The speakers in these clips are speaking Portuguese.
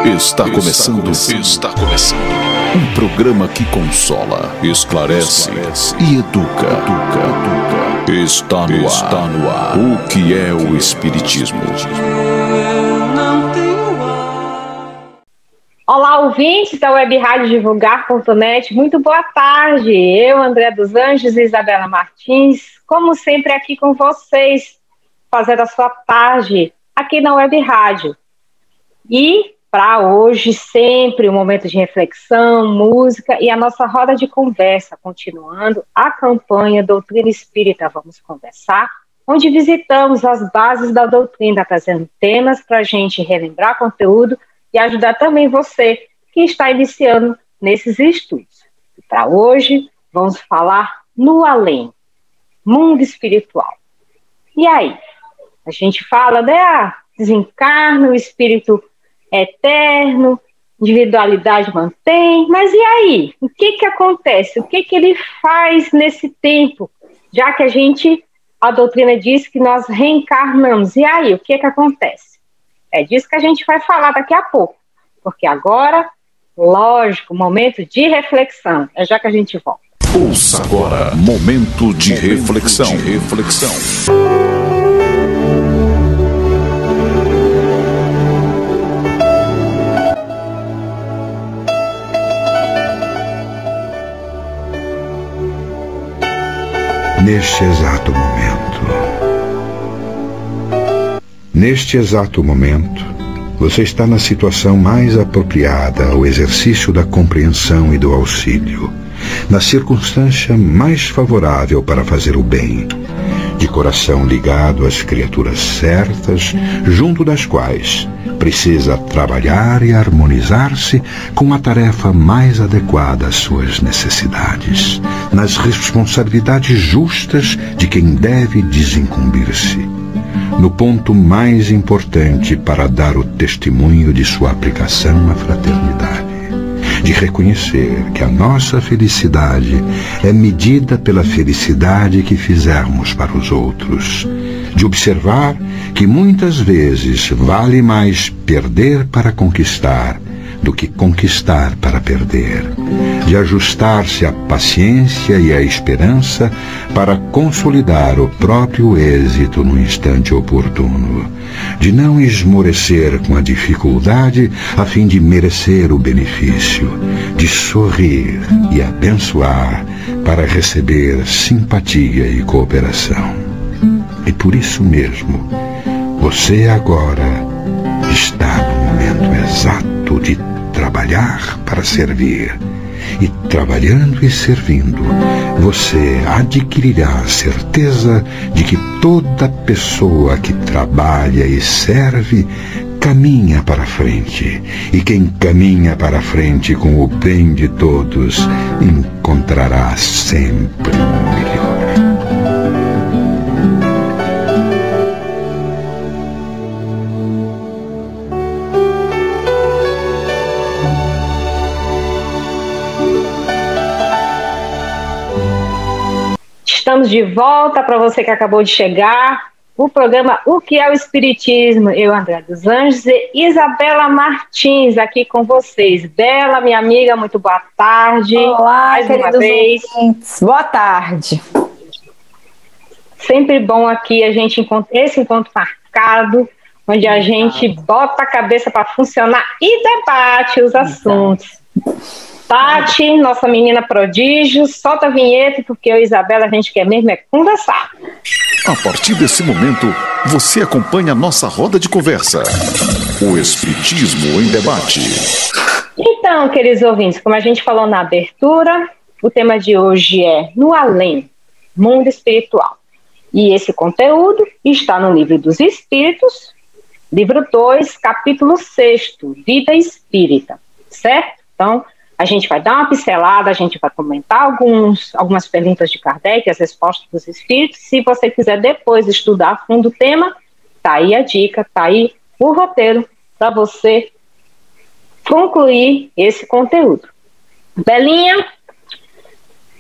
Está começando. Um programa que consola, esclarece e educa. Está no ar. O que é o Espiritismo? Olá, ouvintes da Web Rádio Divulgar.net. Muito boa tarde. Eu, André dos Anjos e Isabela Martins, como sempre aqui com vocês, fazendo a sua tarde aqui na Web Rádio. E para hoje, sempre um momento de reflexão, música e a nossa roda de conversa, continuando a campanha Doutrina Espírita Vamos Conversar, onde visitamos as bases da doutrina, trazendo temas para a gente relembrar conteúdo e ajudar também você que está iniciando nesses estudos. E para hoje, vamos falar no além, mundo espiritual. E aí? A gente fala, né? Desencarna, o espírito eterno, individualidade mantém, mas e aí? O que acontece? O que ele faz nesse tempo? Já que a doutrina diz que nós reencarnamos, e aí? O que acontece? É disso que a gente vai falar daqui a pouco, porque agora, lógico, momento de reflexão, é já que a gente volta. Ouça agora, momento de reflexão. Neste exato momento, você está na situação mais apropriada ao exercício da compreensão e do auxílio, na circunstância mais favorável para fazer o bem, de coração ligado às criaturas certas, junto das quais precisa trabalhar e harmonizar-se com a tarefa mais adequada às suas necessidades, nas responsabilidades justas de quem deve desincumbir-se, no ponto mais importante para dar o testemunho de sua aplicação à fraternidade, de reconhecer que a nossa felicidade é medida pela felicidade que fizermos para os outros, de observar que muitas vezes vale mais perder para conquistar do que conquistar para perder, de ajustar-se à paciência e à esperança para consolidar o próprio êxito no instante oportuno, de não esmorecer com a dificuldade a fim de merecer o benefício, de sorrir e abençoar para receber simpatia e cooperação. E por isso mesmo, você agora está no momento exato de trabalhar para servir. E trabalhando e servindo, você adquirirá a certeza de que toda pessoa que trabalha e serve caminha para frente. E quem caminha para frente com o bem de todos encontrará sempre o melhor. Estamos de volta para você que acabou de chegar. O programa O que é o Espiritismo? Eu, André dos Anjos e Isabela Martins aqui com vocês. Bela, minha amiga, muito boa tarde. Olá, mais uma vez. Ouvintes. Boa tarde. Sempre bom aqui a gente esse encontro marcado, onde a gente bota a cabeça para funcionar e debate os assuntos. Tati, nossa menina prodígio, solta a vinheta, porque eu e Isabela, a gente quer mesmo é conversar. A partir desse momento, você acompanha a nossa roda de conversa. O Espiritismo em Debate. Então, queridos ouvintes, como a gente falou na abertura, o tema de hoje é No Além, Mundo Espiritual. E esse conteúdo está no Livro dos Espíritos, livro 2, capítulo 6, Vida Espírita, certo? Então, a gente vai dar uma pincelada, a gente vai comentar algumas perguntas de Kardec, as respostas dos espíritos. Se você quiser depois estudar a fundo o tema, tá aí a dica, tá aí o roteiro para você concluir esse conteúdo. Belinha,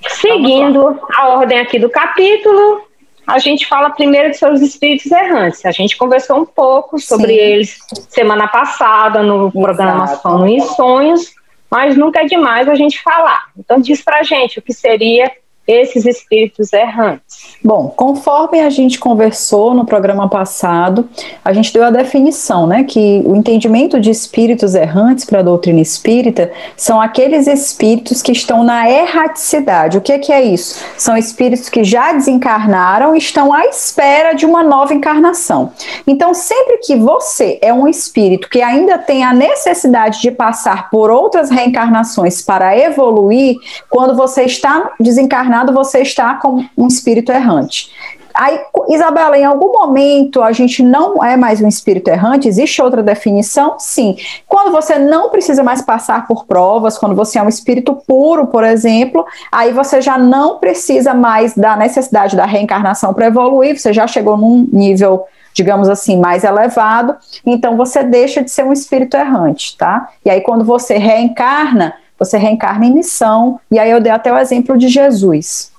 seguindo a ordem aqui do capítulo, a gente fala primeiro sobre os espíritos errantes. A gente conversou um pouco sobre eles semana passada no programa Sono e Sonhos, mas nunca é demais a gente falar. Então diz pra gente o que seria esses espíritos errantes. Bom, conforme a gente conversou no programa passado, a gente deu a definição, né, que o entendimento de espíritos errantes para a doutrina espírita são aqueles espíritos que estão na erraticidade. O que é isso? São espíritos que já desencarnaram e estão à espera de uma nova encarnação. Então, sempre que você é um espírito que ainda tem a necessidade de passar por outras reencarnações para evoluir, quando você está desencarnado, você está como um espírito errante. Aí, Isabela, em algum momento a gente não é mais um espírito errante? Existe outra definição? Sim. Quando você não precisa mais passar por provas, quando você é um espírito puro, por exemplo, aí você já não precisa mais da necessidade da reencarnação para evoluir, você já chegou num nível, digamos assim, mais elevado, então você deixa de ser um espírito errante, tá? E aí quando você reencarna em missão, e aí eu dei até o exemplo de Jesus.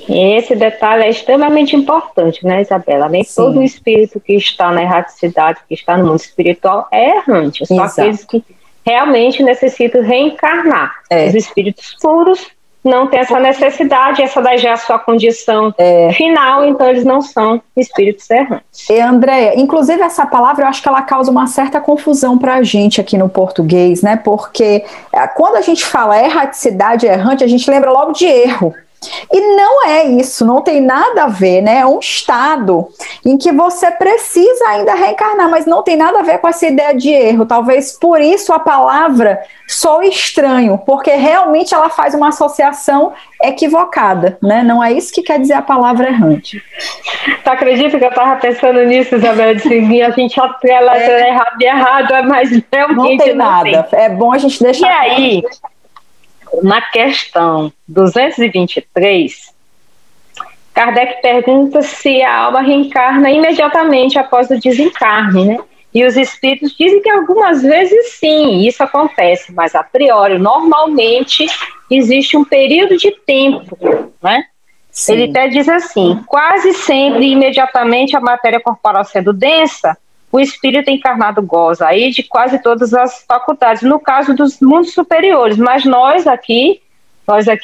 Esse detalhe é extremamente importante, né, Isabela? Nem todo espírito que está na erraticidade, que está no mundo espiritual, é errante. Só aqueles que realmente necessitam reencarnar. Os espíritos puros não têm essa necessidade, essa daí já é a sua condição final, então eles não são espíritos errantes. E Andréia, inclusive essa palavra eu acho que ela causa uma certa confusão para a gente aqui no português, né? Porque quando a gente fala erraticidade, errante, a gente lembra logo de erro. E não é isso, não tem nada a ver, né? É um estado em que você precisa ainda reencarnar, mas não tem nada a ver com essa ideia de erro. Talvez por isso a palavra soe estranho, porque realmente ela faz uma associação equivocada, né? Não é isso que quer dizer a palavra errante. Tu acredita que eu estava pensando nisso, Isabela? De seguir, a gente atrela errado, mas realmente não tem nada. É bom a gente deixar. E aí, na questão 223, Kardec pergunta se a alma reencarna imediatamente após o desencarne, né? E os espíritos dizem que algumas vezes sim, isso acontece, mas a priori, normalmente, existe um período de tempo, né? Sim. Ele até diz assim, quase sempre, imediatamente, a matéria corporal sendo densa, o espírito encarnado goza aí de quase todas as faculdades, no caso dos mundos superiores, mas nós aqui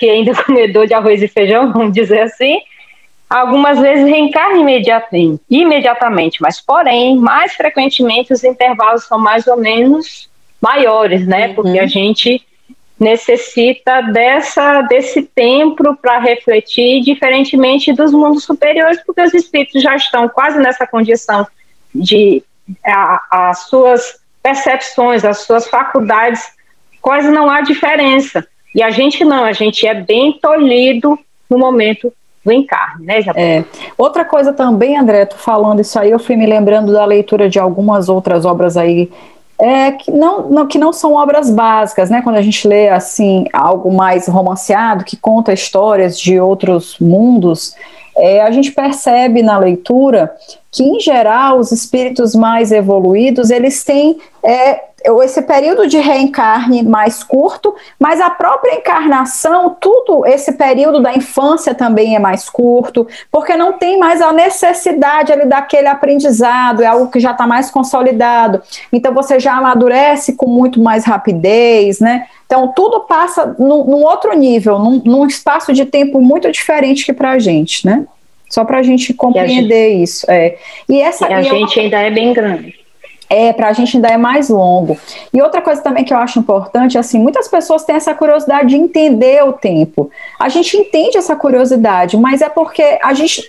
ainda comedor de arroz e feijão, vamos dizer assim, algumas vezes reencarna imediatamente, mas porém, mais frequentemente os intervalos são mais ou menos maiores, né? Porque a gente necessita desse tempo para refletir, diferentemente dos mundos superiores, porque os espíritos já estão quase nessa condição de as suas percepções, as suas faculdades, quase não há diferença. E a gente não, a gente é bem tolhido no momento do encarne, né, Isabel? Outra coisa também, André, tu falando isso aí, eu fui me lembrando da leitura de algumas outras obras aí, que não são obras básicas, né? Quando a gente lê assim algo mais romanceado, que conta histórias de outros mundos, a gente percebe na leitura que, em geral, os espíritos mais evoluídos, eles têm esse período de reencarne mais curto, mas a própria encarnação, esse período da infância também é mais curto, porque não tem mais a necessidade ali daquele aprendizado, é algo que já está mais consolidado, então você já amadurece com muito mais rapidez, né? Então tudo passa num outro nível, num espaço de tempo muito diferente que para a gente, né? Só para a gente compreender isso. E a gente ainda é bem grande. Para a gente ainda é mais longo. E outra coisa também que eu acho importante, assim, muitas pessoas têm essa curiosidade de entender o tempo. A gente entende essa curiosidade, mas é porque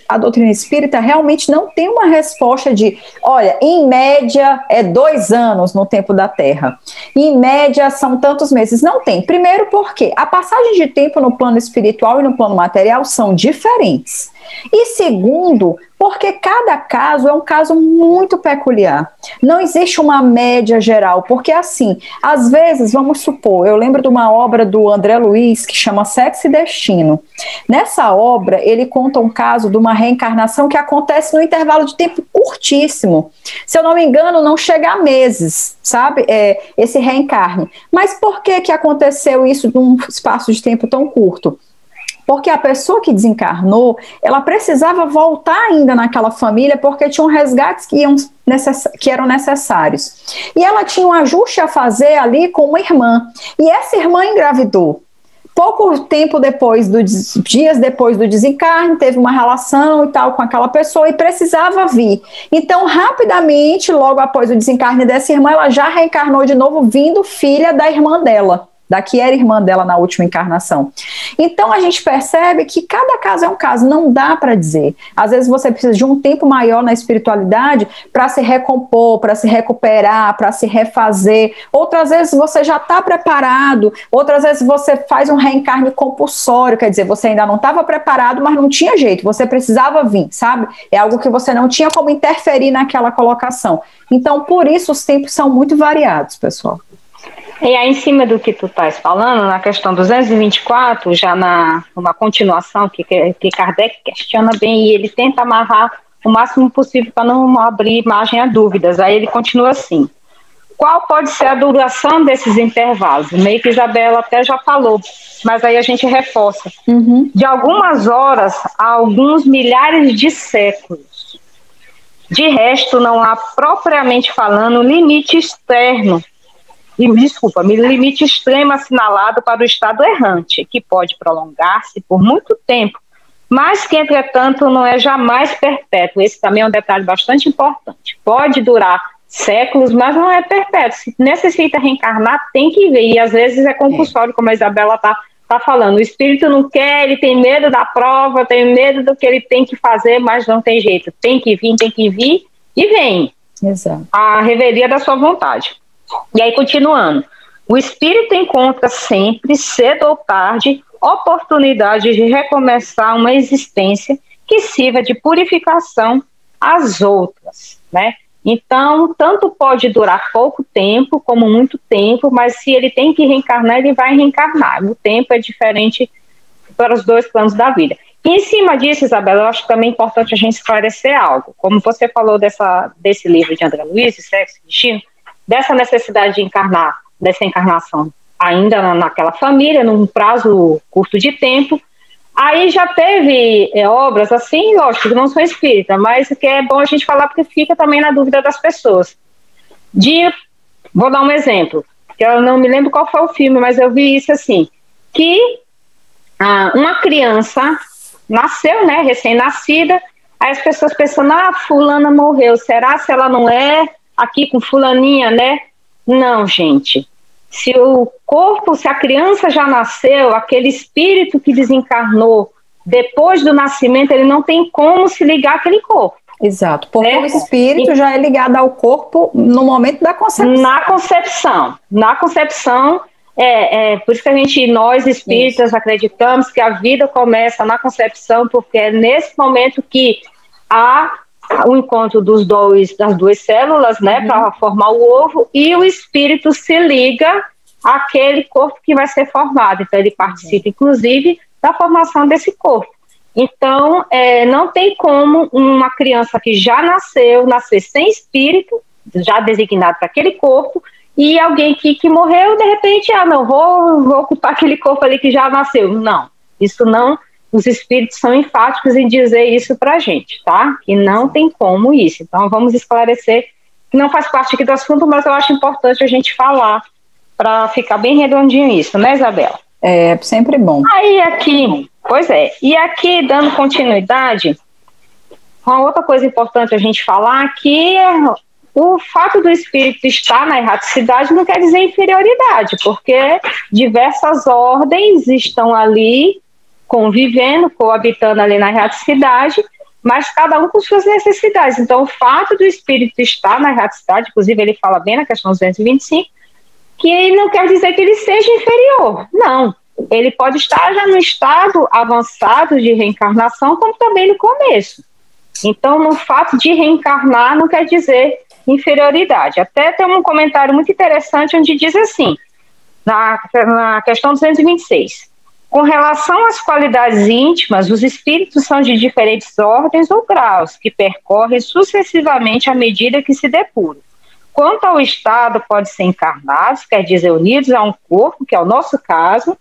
a doutrina espírita realmente não tem uma resposta de, olha, em média é 2 anos no tempo da Terra. Em média são tantos meses. Não tem. Primeiro porque a passagem de tempo no plano espiritual e no plano material são diferentes. E segundo, porque cada caso é um caso muito peculiar. Não existe uma média geral, porque assim, às vezes, vamos supor, eu lembro de uma obra do André Luiz que chama Sexo e Destino. Nessa obra, ele conta um caso de uma reencarnação que acontece num intervalo de tempo curtíssimo. Se eu não me engano, não chega a meses, sabe? Esse reencarne. Mas por que aconteceu isso num espaço de tempo tão curto? porque a pessoa que desencarnou, ela precisava voltar ainda naquela família, porque tinham resgates que eram necessários. E ela tinha um ajuste a fazer ali com uma irmã, e essa irmã engravidou. Pouco tempo depois, dias depois do desencarne, teve uma relação e tal com aquela pessoa e precisava vir. Então, rapidamente, logo após o desencarne dessa irmã, ela já reencarnou de novo, vindo filha da irmã dela, da que era irmã dela na última encarnação. Então a gente percebe que cada caso é um caso, não dá para dizer. Às vezes você precisa de um tempo maior na espiritualidade para se recompor, para se recuperar, para se refazer. Outras vezes você já está preparado, outras vezes você faz um reencarne compulsório, quer dizer, você ainda não estava preparado, mas não tinha jeito, você precisava vir, sabe? É algo que você não tinha como interferir naquela colocação. Então, por isso, os tempos são muito variados, pessoal. E aí, em cima do que tu estás falando, na questão 224, já numa continuação que Kardec questiona bem e ele tenta amarrar o máximo possível para não abrir margem a dúvidas. Aí ele continua assim: qual pode ser a duração desses intervalos? Meio que Isabela até já falou, mas aí a gente reforça. De algumas horas a alguns milhares de séculos. De resto, não há, propriamente falando, limite externo. Limite extremo assinalado para o estado errante, que pode prolongar-se por muito tempo, mas que, entretanto, não é jamais perpétuo. Esse também é um detalhe bastante importante. Pode durar séculos, mas não é perpétuo. Se necessita reencarnar, tem que ver, e às vezes é compulsório, como a Isabela está falando. O espírito não quer, ele tem medo da prova, tem medo do que ele tem que fazer, mas não tem jeito. Tem que vir, e vem. Exato. A revelia da sua vontade. E aí, continuando, o espírito encontra sempre, cedo ou tarde, oportunidade de recomeçar uma existência que sirva de purificação às outras, né? Então, tanto pode durar pouco tempo como muito tempo, mas se ele tem que reencarnar, ele vai reencarnar. O tempo é diferente para os dois planos da vida. E em cima disso, Isabela, eu acho também importante a gente esclarecer algo. Como você falou desse livro de André Luiz, Sexo e Destino, dessa necessidade de encarnar, dessa encarnação ainda naquela família, num prazo curto de tempo. Aí já teve obras assim, lógico, que não são espíritas, mas que é bom a gente falar porque fica também na dúvida das pessoas. Vou dar um exemplo, que eu não me lembro qual foi o filme, mas eu vi isso assim, que uma criança nasceu, né, recém-nascida, aí as pessoas pensando, fulana morreu, será se ela não é aqui com fulaninha, né? Não, gente. Se a criança já nasceu, aquele espírito que desencarnou depois do nascimento, ele não tem como se ligar àquele corpo. Exato, porque o espírito já é ligado ao corpo no momento da concepção. Na concepção, por isso que nós espíritas acreditamos que a vida começa na concepção, porque é nesse momento que há o encontro das duas células, né, para formar o ovo, e o espírito se liga àquele corpo que vai ser formado. Então, ele participa, inclusive, da formação desse corpo. Então, não tem como uma criança que já nascer sem espírito, já designado para aquele corpo, e alguém que morreu, de repente, não, vou ocupar aquele corpo ali que já nasceu. Não, isso não. Os espíritos são enfáticos em dizer isso para a gente, tá? Que não tem como isso. Então, vamos esclarecer, que não faz parte aqui do assunto, mas eu acho importante a gente falar para ficar bem redondinho isso, né, Isabela? É sempre bom. Aí aqui, e aqui, dando continuidade, uma outra coisa importante a gente falar que o fato do espírito estar na erraticidade não quer dizer inferioridade, porque diversas ordens estão ali convivendo, coabitando ali na erraticidade, mas cada um com suas necessidades. Então, o fato do espírito estar na erraticidade, inclusive ele fala bem na questão 225, que não quer dizer que ele seja inferior. Não, ele pode estar já no estado avançado de reencarnação, como também no começo. Então, no fato de reencarnar não quer dizer inferioridade. Até tem um comentário muito interessante onde diz assim, na questão 226, com relação às qualidades íntimas, os espíritos são de diferentes ordens ou graus, que percorrem sucessivamente à medida que se depuram. Quanto ao estado, pode ser encarnados, quer dizer, unidos a um corpo, que é o nosso caso,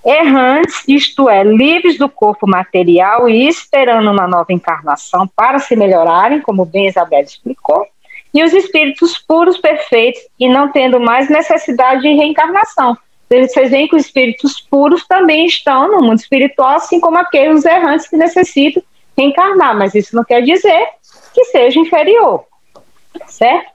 errantes, isto é, livres do corpo material e esperando uma nova encarnação para se melhorarem, como bem Isabel explicou, e os espíritos puros, perfeitos, e não tendo mais necessidade de reencarnação. Vocês veem que os espíritos puros também estão no mundo espiritual, assim como aqueles errantes que necessitam reencarnar, mas isso não quer dizer que seja inferior, certo?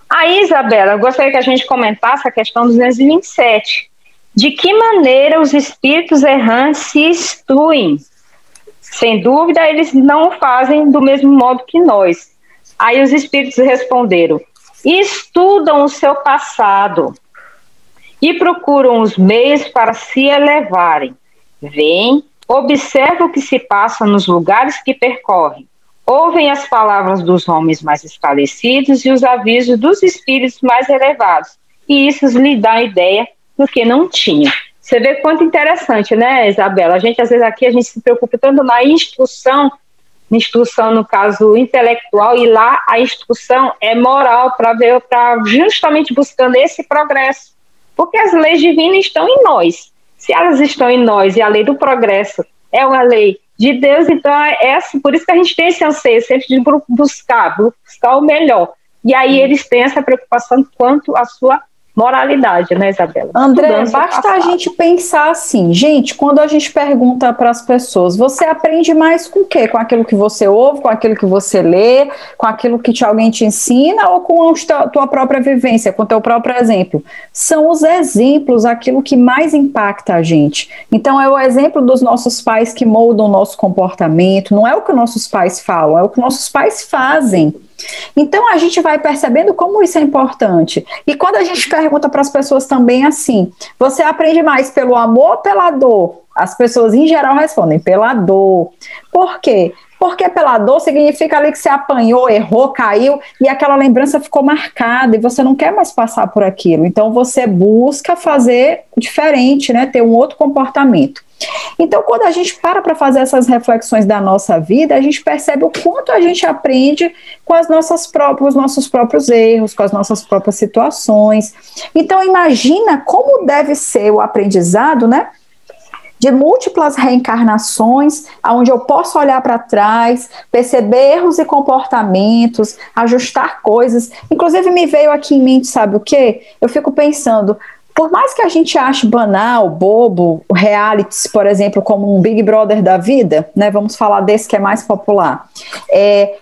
Aí, Isabela, eu gostaria que a gente comentasse a questão 227. De que maneira os espíritos errantes se instruem? Sem dúvida, eles não o fazem do mesmo modo que nós. Aí os espíritos responderam: estudam o seu passado e procuram os meios para se elevarem. Vêm, observam o que se passa nos lugares que percorrem, ouvem as palavras dos homens mais esclarecidos e os avisos dos espíritos mais elevados, e isso lhe dá a ideia do que não tinha. Você vê quanto interessante, né, Isabela? A gente, às vezes, aqui a gente se preocupa tanto na instrução no caso intelectual, e lá a instrução é moral, para justamente buscando esse progresso. Porque as leis divinas estão em nós. Se elas estão em nós e a lei do progresso é uma lei de Deus, então por isso que a gente tem esse anseio sempre de buscar o melhor. E aí eles têm essa preocupação quanto à sua moralidade, né, Isabela? André, basta a gente pensar assim, gente, quando a gente pergunta para as pessoas, você aprende mais com o quê? Com aquilo que você ouve, com aquilo que você lê, com aquilo que alguém te ensina, ou com a tua própria vivência, com o teu próprio exemplo? São os exemplos aquilo que mais impacta a gente. Então é o exemplo dos nossos pais que moldam o nosso comportamento, não é o que nossos pais falam, é o que nossos pais fazem. Então a gente vai percebendo como isso é importante. E quando a gente pergunta para as pessoas também assim, você aprende mais pelo amor ou pela dor? As pessoas em geral respondem pela dor. Por quê? Porque pela dor significa ali que você apanhou, errou, caiu e aquela lembrança ficou marcada e você não quer mais passar por aquilo. Então você busca fazer diferente, né? Ter um outro comportamento. Então, quando a gente para fazer essas reflexões da nossa vida, a gente percebe o quanto a gente aprende com os nossos próprios erros, com as nossas próprias situações. Então, imagina como deve ser o aprendizado, né? De múltiplas reencarnações, onde eu posso olhar para trás, perceber erros e comportamentos, ajustar coisas. Inclusive, me veio aqui em mente, sabe o quê? Eu fico pensando, por mais que a gente ache banal, bobo, realities, por exemplo, como um Big Brother da vida, né, vamos falar desse que é mais popular,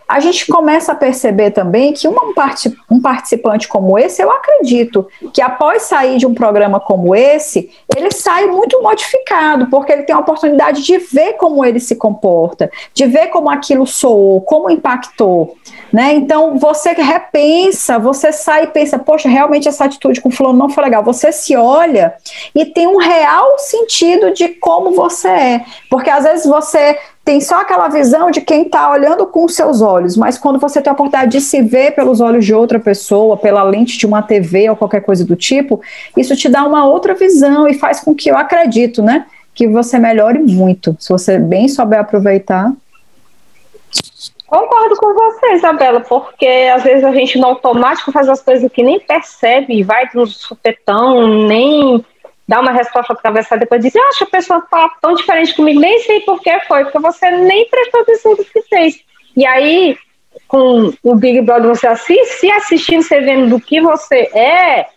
a gente começa a perceber também que um participante como esse, eu acredito que após sair de um programa como esse, ele sai muito modificado, porque ele tem a oportunidade de ver como ele se comporta, de ver como aquilo soou, como impactou, né? Então você repensa, você sai e pensa, poxa, realmente essa atitude com o fulano não foi legal. Você se olha e tem um real sentido de como você é, porque às vezes você tem só aquela visão de quem está olhando com os seus olhos, mas quando você tem a oportunidade de se ver pelos olhos de outra pessoa, pela lente de uma TV ou qualquer coisa do tipo, isso te dá uma outra visão e faz com que eu acredito, né, que você melhore muito, se você bem souber aproveitar. Concordo com você, Isabela, porque às vezes a gente no automático faz as coisas que nem percebe e vai no supetão, nem dá uma resposta atravessada, depois diz, acho que a pessoa está tão diferente comigo, nem sei por que foi, porque você nem prestou atenção do que fez. E aí, com o Big Brother, você se assistindo, você vendo do que você é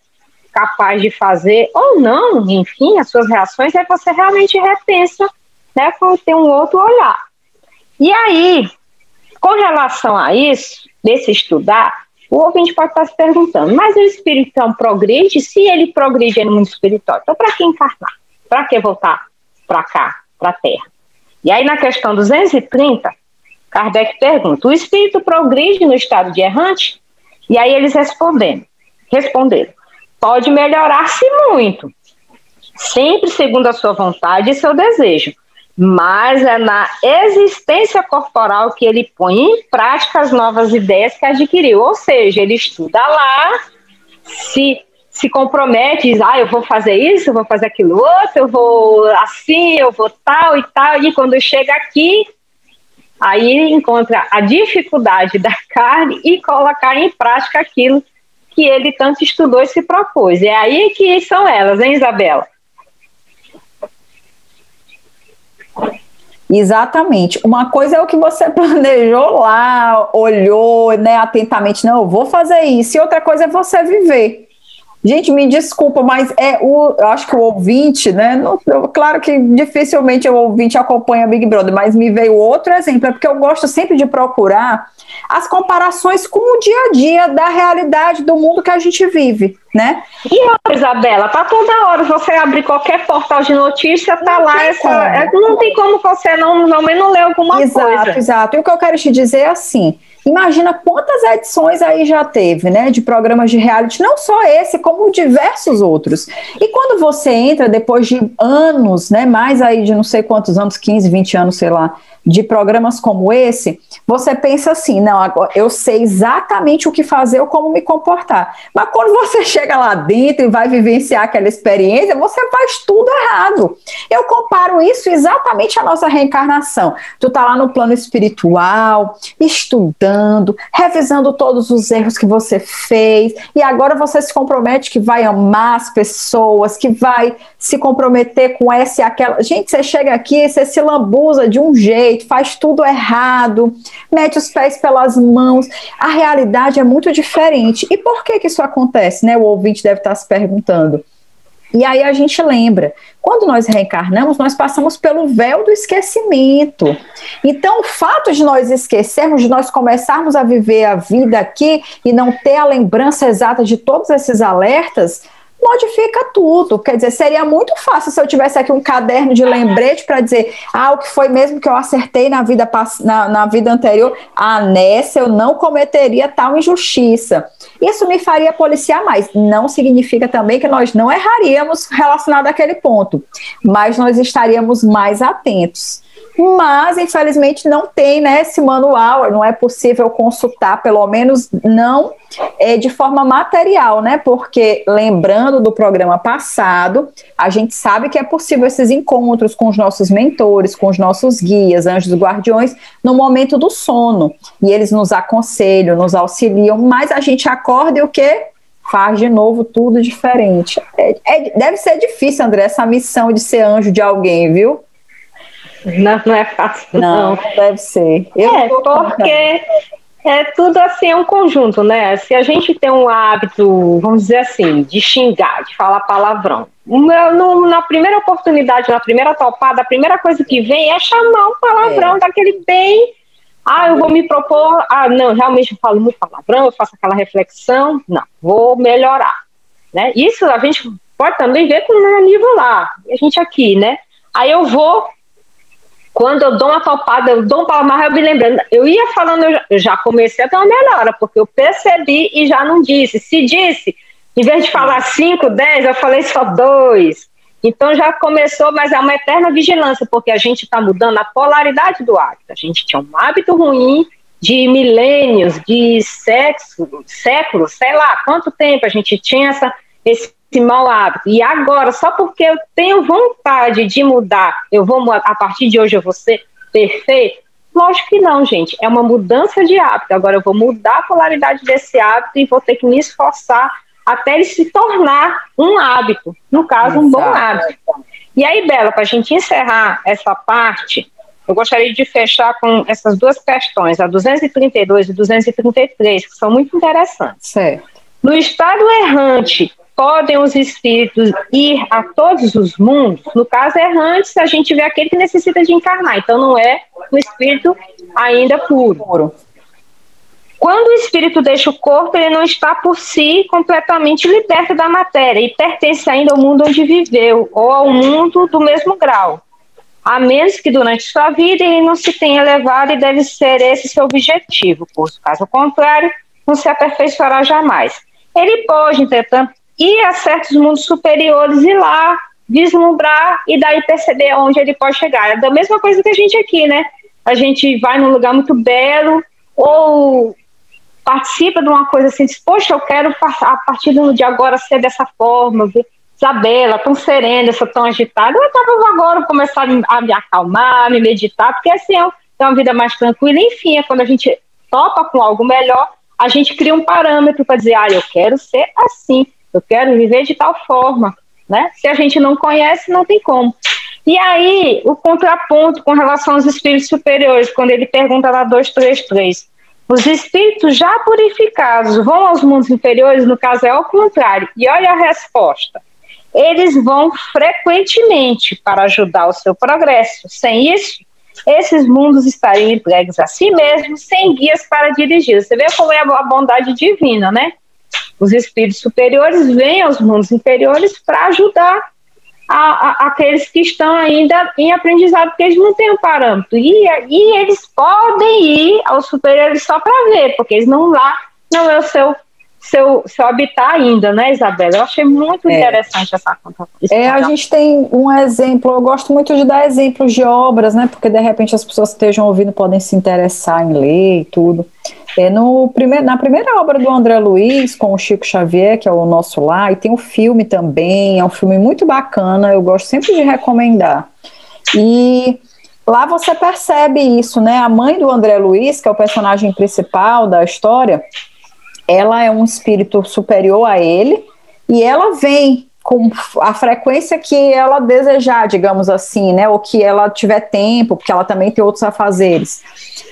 capaz de fazer ou não, enfim, as suas reações, aí você realmente repensa, né, para ter um outro olhar. E aí, com relação a isso, desse estudar, o ouvinte pode estar se perguntando, mas o espírito então progride? Se ele progride no mundo espiritual, então para que encarnar? Para que voltar para cá, para a Terra? E aí na questão 230, Kardec pergunta, o espírito progride no estado de errante? E aí eles responderam, pode melhorar-se muito, sempre segundo a sua vontade e seu desejo, mas é na existência corporal que ele põe em prática as novas ideias que adquiriu, ou seja, ele estuda lá, se compromete, diz, eu vou fazer isso, eu vou fazer aquilo outro, eu vou assim, eu vou tal e tal, e quando chega aqui, aí encontra a dificuldade da carne e colocar em prática aquilo que ele tanto estudou e se propôs. É aí que são elas, hein, Isabela? Exatamente. Uma coisa é o que você planejou lá, olhou, né, atentamente, não, eu vou fazer isso, e outra coisa é você viver. Gente, me desculpa, mas eu acho que o ouvinte, né, claro que dificilmente o ouvinte acompanha Big Brother, mas me veio outro exemplo, é porque eu gosto sempre de procurar as comparações com o dia a dia da realidade do mundo que a gente vive, né? E olha, Isabela, tá toda hora, você abrir qualquer portal de notícia, tá lá, não tem como você não ler alguma coisa. Exato. E o que eu quero te dizer é assim, imagina quantas edições aí já teve, né, de programas de reality, não só esse, como diversos outros. E quando você entra, depois de anos, né, mais aí de não sei quantos anos, 15, 20 anos, sei lá, de programas como esse, você pensa assim, não, agora eu sei exatamente o que fazer ou como me comportar. Mas quando você chega lá dentro e vai vivenciar aquela experiência, você faz tudo errado. Eu comparo isso exatamente à nossa reencarnação. Tu tá lá no plano espiritual, estudando, revisando todos os erros que você fez, e agora você se compromete que vai amar as pessoas, que vai se comprometer com essa e aquela. Gente, você chega aqui, você se lambuza de um jeito, faz tudo errado, mete os pés pelas mãos. A realidade é muito diferente. E por que isso acontece, né? O ouvinte deve estar se perguntando. E aí a gente lembra, quando nós reencarnamos, nós passamos pelo véu do esquecimento. Então, o fato de nós esquecermos, de nós começarmos a viver a vida aqui e não ter a lembrança exata de todos esses alertas, modifica tudo. Quer dizer, seria muito fácil se eu tivesse aqui um caderno de lembrete para dizer, o que foi mesmo que eu acertei na vida anterior, nessa eu não cometeria tal injustiça. Isso me faria policiar mais. Não significa também que nós não erraríamos relacionado àquele ponto, mas nós estaríamos mais atentos. Mas, infelizmente, não tem, né, esse manual, não é possível consultar, pelo menos não de forma material, né, porque, lembrando do programa passado, a gente sabe que é possível esses encontros com os nossos mentores, com os nossos guias, anjos guardiões, no momento do sono, e eles nos aconselham, nos auxiliam, mas a gente acorda e o quê? Faz de novo tudo diferente. Deve ser difícil, André, essa missão de ser anjo de alguém, viu? Não é fácil, não. Não deve ser. Porque tudo assim, é um conjunto, né? Se a gente tem um hábito, vamos dizer assim, de xingar, de falar palavrão, na primeira oportunidade, na primeira topada, a primeira coisa que vem é chamar um palavrão daquele bem. Eu vou me propor, não, realmente eu falo muito palavrão, eu faço aquela reflexão, não, vou melhorar, né? Isso a gente pode também ver com o nível lá, a gente aqui, né? Aí eu vou. Quando eu dou uma topada, eu dou um palamar, eu me lembrando, eu ia falando, eu já comecei a ter uma melhora, porque eu percebi e já não disse. Se disse, em vez de falar 5, 10, eu falei só 2. Então já começou, mas é uma eterna vigilância, porque a gente está mudando a polaridade do hábito. A gente tinha um hábito ruim de milênios, de séculos, sei lá, quanto tempo a gente tinha esse mau hábito, e agora, só porque eu tenho vontade de mudar, a partir de hoje eu vou ser perfeito? Lógico que não, gente, é uma mudança de hábito. Agora eu vou mudar a polaridade desse hábito e vou ter que me esforçar até ele se tornar um hábito, no caso, um bom hábito. E aí, Bela, para a gente encerrar essa parte, eu gostaria de fechar com essas duas questões, a 232 e 233, que são muito interessantes. Certo. No estado errante, podem os espíritos ir a todos os mundos? No caso errante, a gente vê aquele que necessita de encarnar, então não é um espírito ainda puro. Quando o espírito deixa o corpo, ele não está por si completamente liberto da matéria e pertence ainda ao mundo onde viveu, ou ao mundo do mesmo grau, a menos que durante sua vida ele não se tenha elevado, e deve ser esse seu objetivo, pois caso contrário, não se aperfeiçoará jamais. Ele pode, entretanto, ir a certos mundos superiores e lá vislumbrar e daí perceber onde ele pode chegar. É da mesma coisa que a gente aqui, né? A gente vai num lugar muito belo ou participa de uma coisa assim, diz, poxa, eu quero a partir de agora ser dessa forma, Isabela, tão serena, tão agitada, eu estava agora começar a me acalmar, a me meditar, porque assim é uma vida mais tranquila. Enfim, é quando a gente topa com algo melhor, a gente cria um parâmetro para dizer, eu quero ser assim, eu quero viver de tal forma, né? Se a gente não conhece, não tem como. E aí, o contraponto com relação aos espíritos superiores, quando ele pergunta lá 233, os espíritos já purificados vão aos mundos inferiores? No caso é ao contrário. E olha a resposta. Eles vão frequentemente para ajudar o seu progresso. Sem isso, esses mundos estariam entregues a si mesmos, sem guias para dirigir. Você vê como é a bondade divina, né? Os espíritos superiores vêm aos mundos inferiores para ajudar aqueles que estão ainda em aprendizado, porque eles não têm um parâmetro. E eles podem ir aos superiores só para ver, porque eles não é o seu habitat ainda, né, Isabela? Eu achei muito interessante essa conta. A gente tem um exemplo, eu gosto muito de dar exemplos de obras, né, porque de repente as pessoas que estejam ouvindo podem se interessar em ler e tudo. Na primeira obra do André Luiz, com o Chico Xavier, que é o Nosso Lar, e tem um filme também, é um filme muito bacana, eu gosto sempre de recomendar. E lá você percebe isso, né, a mãe do André Luiz, que é o personagem principal da história, ela é um espírito superior a ele, e ela vem com a frequência que ela desejar, digamos assim, né, ou que ela tiver tempo, porque ela também tem outros afazeres.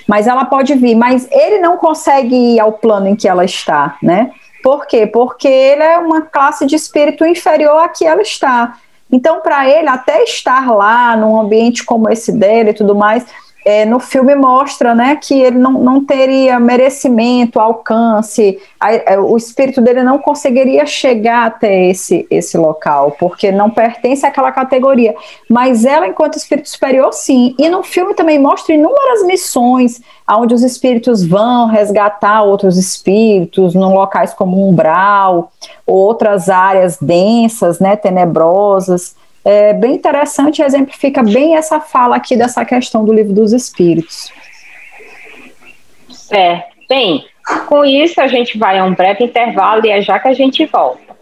Mas ela pode vir, mas ele não consegue ir ao plano em que ela está, né? Por quê? Porque ele é uma classe de espírito inferior a que ela está. Então, para ele, até estar lá, num ambiente como esse dele e tudo mais, no filme mostra, né, que ele não teria merecimento, alcance, o espírito dele não conseguiria chegar até esse local, porque não pertence àquela categoria, mas ela, enquanto espírito superior, sim. E no filme também mostra inúmeras missões, onde os espíritos vão resgatar outros espíritos, em locais como umbral, outras áreas densas, né, tenebrosas. É bem interessante e exemplifica bem essa fala aqui dessa questão do Livro dos Espíritos. Bem, com isso a gente vai a um breve intervalo e é já que a gente volta.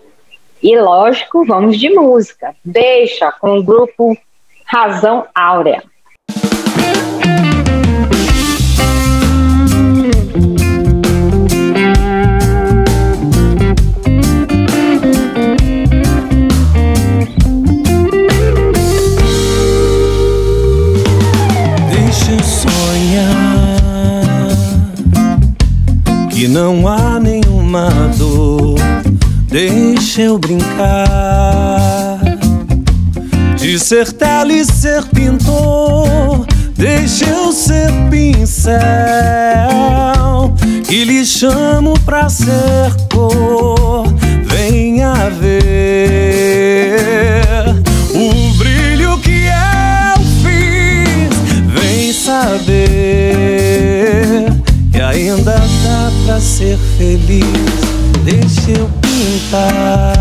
E lógico, vamos de música. Deixa com o grupo Razão Áurea. Que não há nenhuma dor, deixa eu brincar de ser tela e ser pintor, deixa eu ser pincel e lhe chamo pra ser cor. Venha ver o brilho que eu fiz, vem saber que ainda dá pra ser feliz. Deixa eu pintar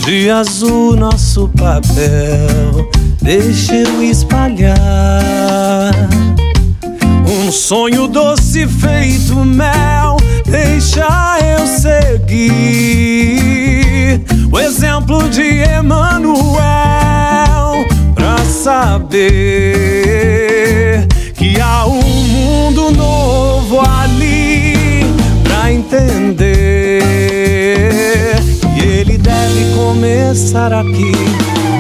de azul nosso papel, deixa eu espalhar um sonho doce feito mel. Deixa eu seguir o exemplo de Emmanuel pra saber que há um mundo novo ali pra entender, e ele deve começar aqui.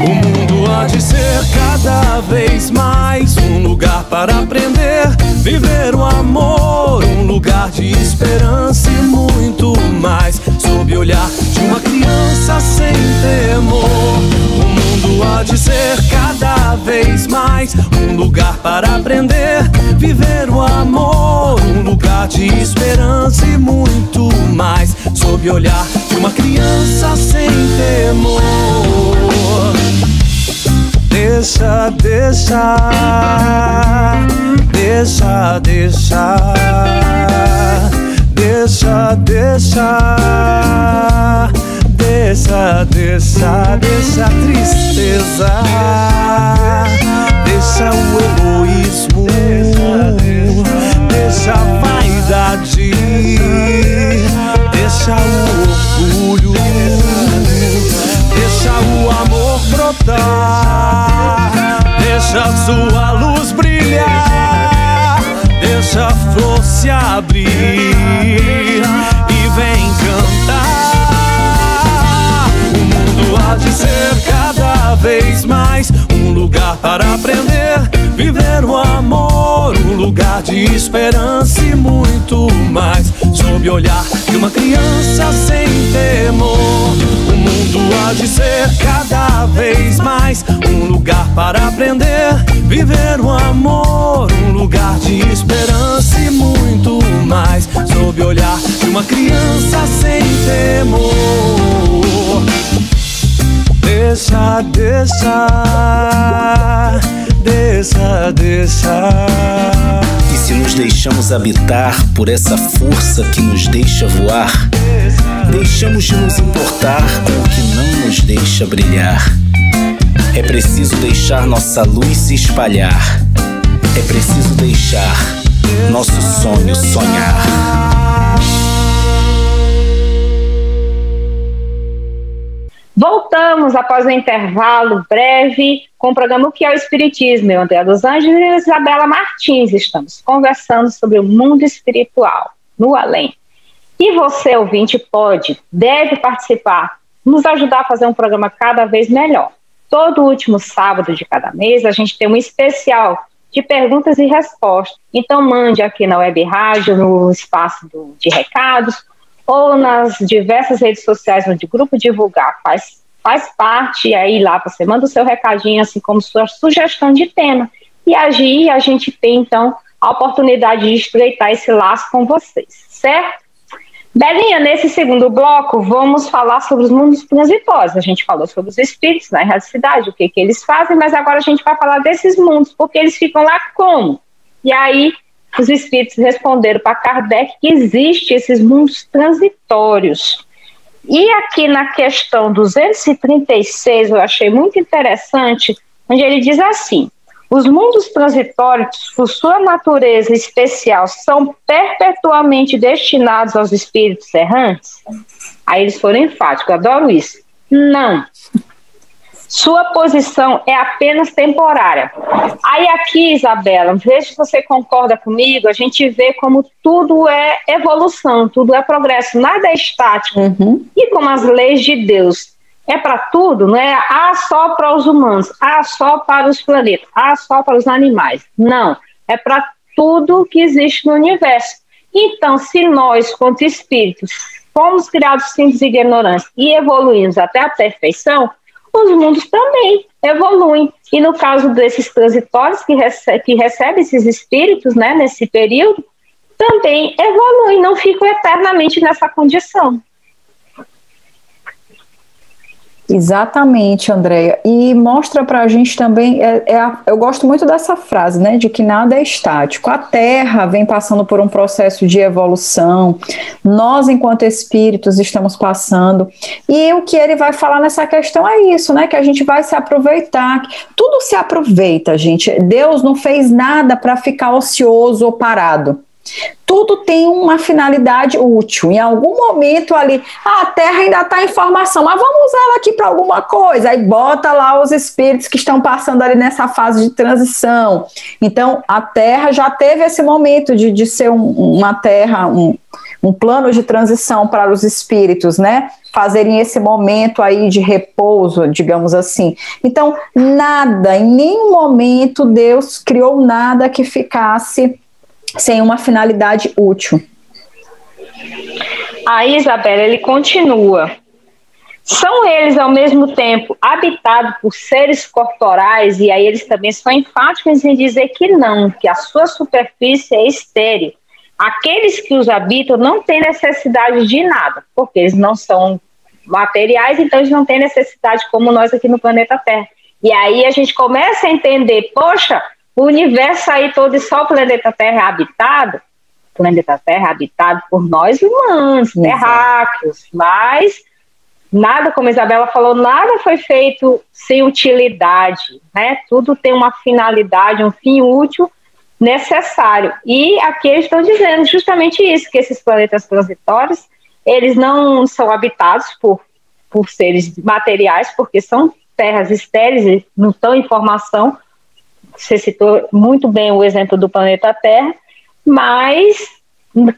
O mundo há de ser cada vez mais um lugar para aprender, viver o amor, um lugar de esperança e muito mais, sob o olhar de uma criança sem temor. O mundo há de ser cada vez mais um lugar para aprender, viver o amor, um lugar de esperança e muito mais, sob o olhar de uma criança sem temor. Deixa, deixa, deixa, deixa, deixa, deixa, deixa, deixa, deixa a tristeza, deixa o egoísmo, deixa a vaidade, deixa o orgulho, deixa o amor brotar, deixa a sua luz brilhar, deixa a flor se abrir e vem cantar. O mundo há de ser cada vez para aprender, viver o amor, um lugar de esperança e muito mais. Sob o olhar de uma criança sem temor, o mundo há de ser cada vez mais um lugar para aprender, viver o amor, um lugar de esperança e muito mais. Sob o olhar de uma criança sem temor. Deixa, deixa, deixa, deixa. E se nos deixamos habitar por essa força que nos deixa voar, deixamos de nos importar com o que não nos deixa brilhar. É preciso deixar nossa luz se espalhar. É preciso deixar nosso sonho sonhar. Voltamos após um intervalo breve com o programa O que é o Espiritismo. Eu, André dos Anjos e Isabela Martins, estamos conversando sobre o mundo espiritual, no além. E você, ouvinte, deve participar, nos ajudar a fazer um programa cada vez melhor. Todo último sábado de cada mês a gente tem um especial de perguntas e respostas. Então mande aqui na Web Rádio, no espaço de recados, ou nas diversas redes sociais onde o Grupo Divulgar faz parte, e aí lá você manda o seu recadinho, assim como sua sugestão de tema. E aí a gente tem, então, a oportunidade de estreitar esse laço com vocês, certo? Belinha, nesse segundo bloco, vamos falar sobre os mundos transitórios. A gente falou sobre os espíritos na erradicidade, o que eles fazem, mas agora a gente vai falar desses mundos, porque eles ficam lá como? E aí os espíritos responderam para Kardec que existem esses mundos transitórios. E aqui na questão 236, eu achei muito interessante, onde ele diz assim: os mundos transitórios, por sua natureza especial, são perpetuamente destinados aos espíritos errantes? Aí eles foram enfáticos, eu adoro isso. Não. Sua posição é apenas temporária. Aí aqui, Isabela, veja se você concorda comigo, a gente vê como tudo é evolução, tudo é progresso, nada é estático. E como as leis de Deus é para tudo, não é só para os humanos, só para os planetas, só para os animais. Não, é para tudo que existe no universo. Então, se nós, quanto espíritos, fomos criados simples e ignorantes e evoluímos até a perfeição, os mundos também evoluem. E no caso desses transitórios que recebem esses espíritos, né, nesse período, também evoluem, não ficam eternamente nessa condição. Exatamente, Andréia. E mostra para a gente também, eu gosto muito dessa frase, né, de que nada é estático. A Terra vem passando por um processo de evolução, nós, enquanto espíritos, estamos passando. E o que ele vai falar nessa questão é isso, né, que a gente vai se aproveitar. Tudo se aproveita, gente. Deus não fez nada para ficar ocioso ou parado. Tudo tem uma finalidade útil. Em algum momento ali, a Terra ainda está em formação, mas vamos usar ela aqui para alguma coisa. Aí bota lá os espíritos que estão passando ali nessa fase de transição. Então, a Terra já teve esse momento de ser uma Terra, um plano de transição para os espíritos, né? Fazerem esse momento aí de repouso, digamos assim. Então, nada, em nenhum momento Deus criou nada que ficasse sem uma finalidade útil. Aí, Isabela, ele continua. São eles, ao mesmo tempo, habitados por seres corporais, e aí eles também são enfáticos em dizer que não, que a sua superfície é estéril. Aqueles que os habitam não têm necessidade de nada, porque eles não são materiais, então eles não têm necessidade como nós aqui no planeta Terra. E aí a gente começa a entender, poxa, o universo aí todo e só o planeta Terra é habitado. O planeta Terra é habitado por nós humanos, terráqueos, mas nada, como a Isabela falou, nada foi feito sem utilidade, né? Tudo tem uma finalidade, um fim útil necessário. E aqui eles estão dizendo justamente isso, que esses planetas transitórios, eles não são habitados por seres materiais, porque são terras estéreis e não estão em formação. Você citou muito bem o exemplo do planeta Terra, mas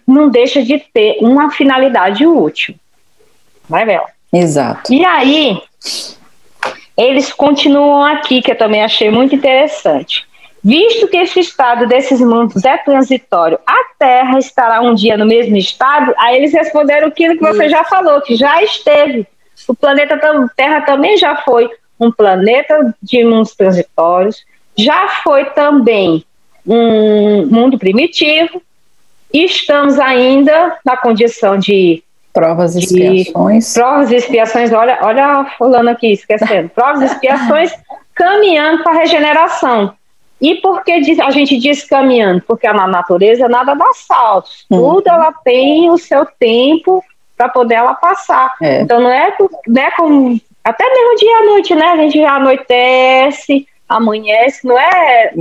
não deixa de ter uma finalidade útil. Vai, Bela? Exato. E aí, eles continuam aqui, que eu também achei muito interessante. Visto que este estado desses mundos é transitório, a Terra estará um dia no mesmo estado? Aí eles responderam aquilo que você já falou, que já esteve. O planeta Terra também já foi um planeta de mundos transitórios, já foi também um mundo primitivo, e estamos ainda na condição de provas e expiações. Provas e expiações, olha fulano aqui, esquecendo. Provas e expiações caminhando para a regeneração. E por que a gente diz caminhando? Porque na natureza nada dá saltos. Tudo ela tem o seu tempo para poder ela passar. Então não é como até mesmo dia à noite, né? A gente já anoitece, amanhece, não é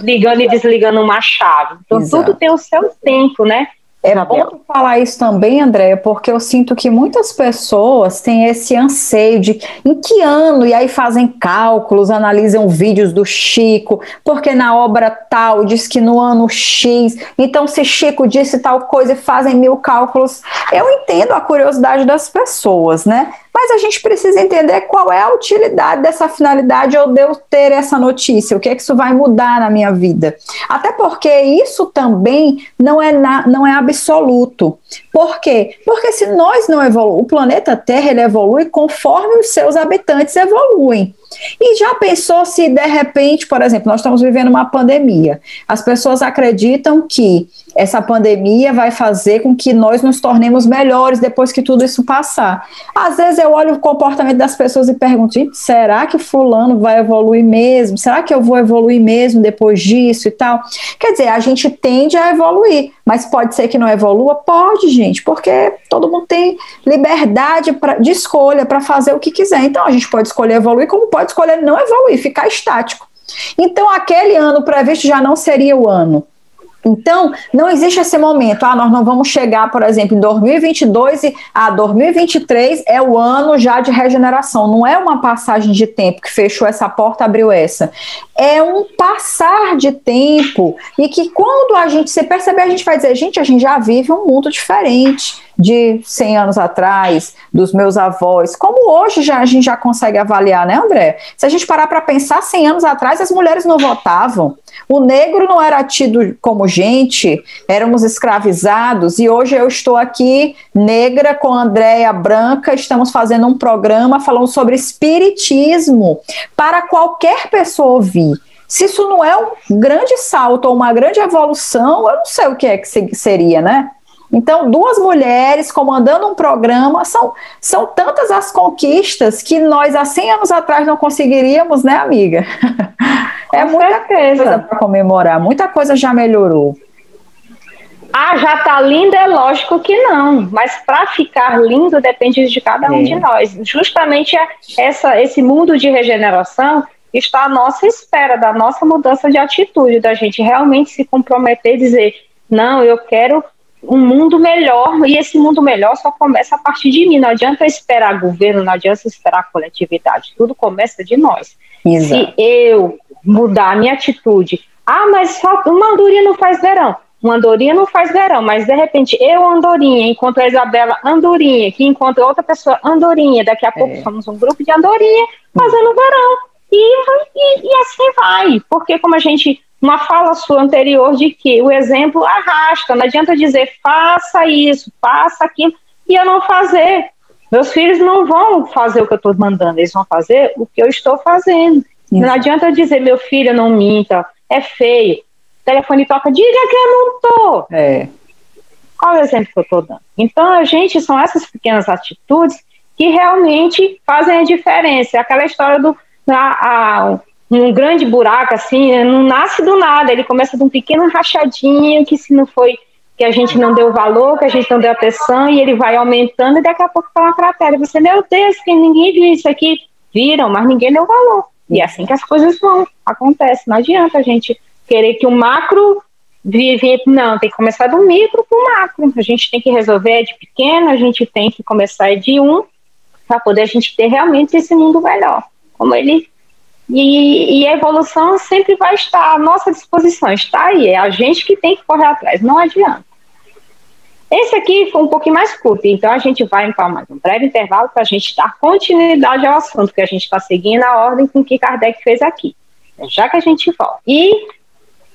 ligando e desligando uma chave. Então tudo tem o seu tempo, né? É bom falar isso também, Andréia, porque eu sinto que muitas pessoas têm esse anseio de em que ano, e aí fazem cálculos, analisam vídeos do Chico, porque na obra tal diz que no ano X, então se Chico disse tal coisa e fazem 1000 cálculos. Eu entendo a curiosidade das pessoas, né? Mas a gente precisa entender qual é a utilidade dessa finalidade ou de eu ter essa notícia, o que é que isso vai mudar na minha vida. Até porque isso também não é absoluto. Por quê? Porque se nós não evoluímos, o planeta Terra ele evolui conforme os seus habitantes evoluem. E já pensou se de repente, por exemplo, nós estamos vivendo uma pandemia, as pessoas acreditam que essa pandemia vai fazer com que nós nos tornemos melhores depois que tudo isso passar. Às vezes eu olho o comportamento das pessoas e pergunto, gente, será que fulano vai evoluir mesmo? Será que eu vou evoluir mesmo depois disso e tal? Quer dizer, a gente tende a evoluir, mas pode ser que não evolua? Pode, gente, porque todo mundo tem liberdade de escolha para fazer o que quiser. Então a gente pode escolher evoluir, como pode escolher não evoluir, ficar estático. Então aquele ano previsto já não seria o ano. Então, não existe esse momento, nós não vamos chegar, por exemplo, em 2022 e 2023 é o ano já de regeneração. Não é uma passagem de tempo que fechou essa porta, abriu essa. É um passar de tempo e que quando a gente se perceber, a gente vai dizer, gente, a gente já vive um mundo diferente de 100 anos atrás, dos meus avós, como hoje a gente já consegue avaliar, né, André? Se a gente parar para pensar, 100 anos atrás as mulheres não votavam, o negro não era tido como gente, éramos escravizados, e hoje eu estou aqui, negra, com a Andréia branca, estamos fazendo um programa falando sobre espiritismo, para qualquer pessoa ouvir. Se isso não é um grande salto ou uma grande evolução, eu não sei o que é que seria, né? Então, 2 mulheres comandando um programa, são tantas as conquistas que nós há 100 anos atrás não conseguiríamos, né, amiga? É muita coisa para comemorar, muita coisa já melhorou. Já tá lindo, é lógico que não, mas para ficar lindo depende de cada um de nós. Justamente esse mundo de regeneração está à nossa espera, da nossa mudança de atitude, da gente realmente se comprometer e dizer, não, eu quero um mundo melhor, e esse mundo melhor só começa a partir de mim. Não adianta esperar governo, não adianta esperar a coletividade, tudo começa de nós. Exato. Se eu mudar a minha atitude, mas uma andorinha não faz verão. Uma andorinha não faz verão, mas de repente eu, andorinha, encontro a Isabela, andorinha, que encontra outra pessoa, andorinha, daqui a pouco somos um grupo de andorinha fazendo verão. E assim vai, porque como uma fala sua anterior de que o exemplo arrasta, não adianta dizer faça isso, faça aquilo, e eu não fazer. Meus filhos não vão fazer o que eu estou mandando, eles vão fazer o que eu estou fazendo. Não adianta dizer, meu filho, não minta, é feio. O telefone toca, diga que eu não estou. Qual é o exemplo que eu estou dando? Então, são essas pequenas atitudes que realmente fazem a diferença. Aquela história do um grande buraco, assim, não nasce do nada, ele começa de um pequeno rachadinho que se não foi, que a gente não deu valor, que a gente não deu atenção, e ele vai aumentando e daqui a pouco está uma cratera. Você, meu Deus, que ninguém viu isso aqui. Viram, mas ninguém deu valor. E é assim que as coisas acontecem. Não adianta a gente querer que o macro vive, não, tem que começar do micro para o macro. A gente tem que resolver de pequeno, a gente tem que começar de para poder a gente ter realmente esse mundo melhor. Como ele... E a evolução sempre vai estar à nossa disposição, está aí, é a gente que tem que correr atrás, não adianta. Esse aqui foi um pouquinho mais curto, então a gente vai para mais um breve intervalo para a gente dar continuidade ao assunto, porque a gente está seguindo a ordem com que Kardec fez aqui. Já que a gente volta. E,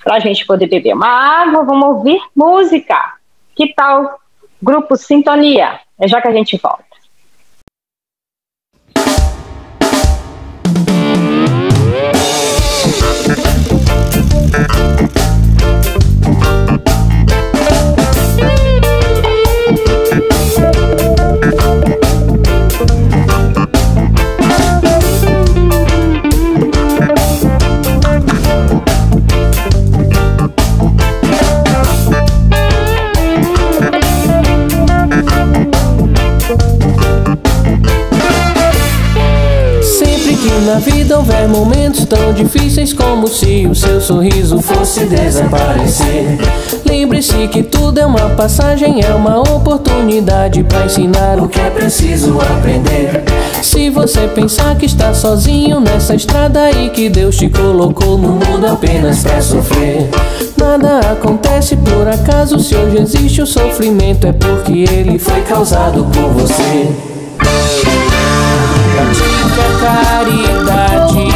para a gente poder beber uma água, vamos ouvir música. Que tal Grupo Sintonia? Já que a gente volta. Na vida houver momentos tão difíceis como se o seu sorriso fosse desaparecer. Lembre-se que tudo é uma passagem, é uma oportunidade para ensinar o que é preciso aprender. Se você pensar que está sozinho nessa estrada e que Deus te colocou no mundo apenas para sofrer, nada acontece por acaso. Se hoje existe o sofrimento é porque ele foi causado por você. Pratique a caridade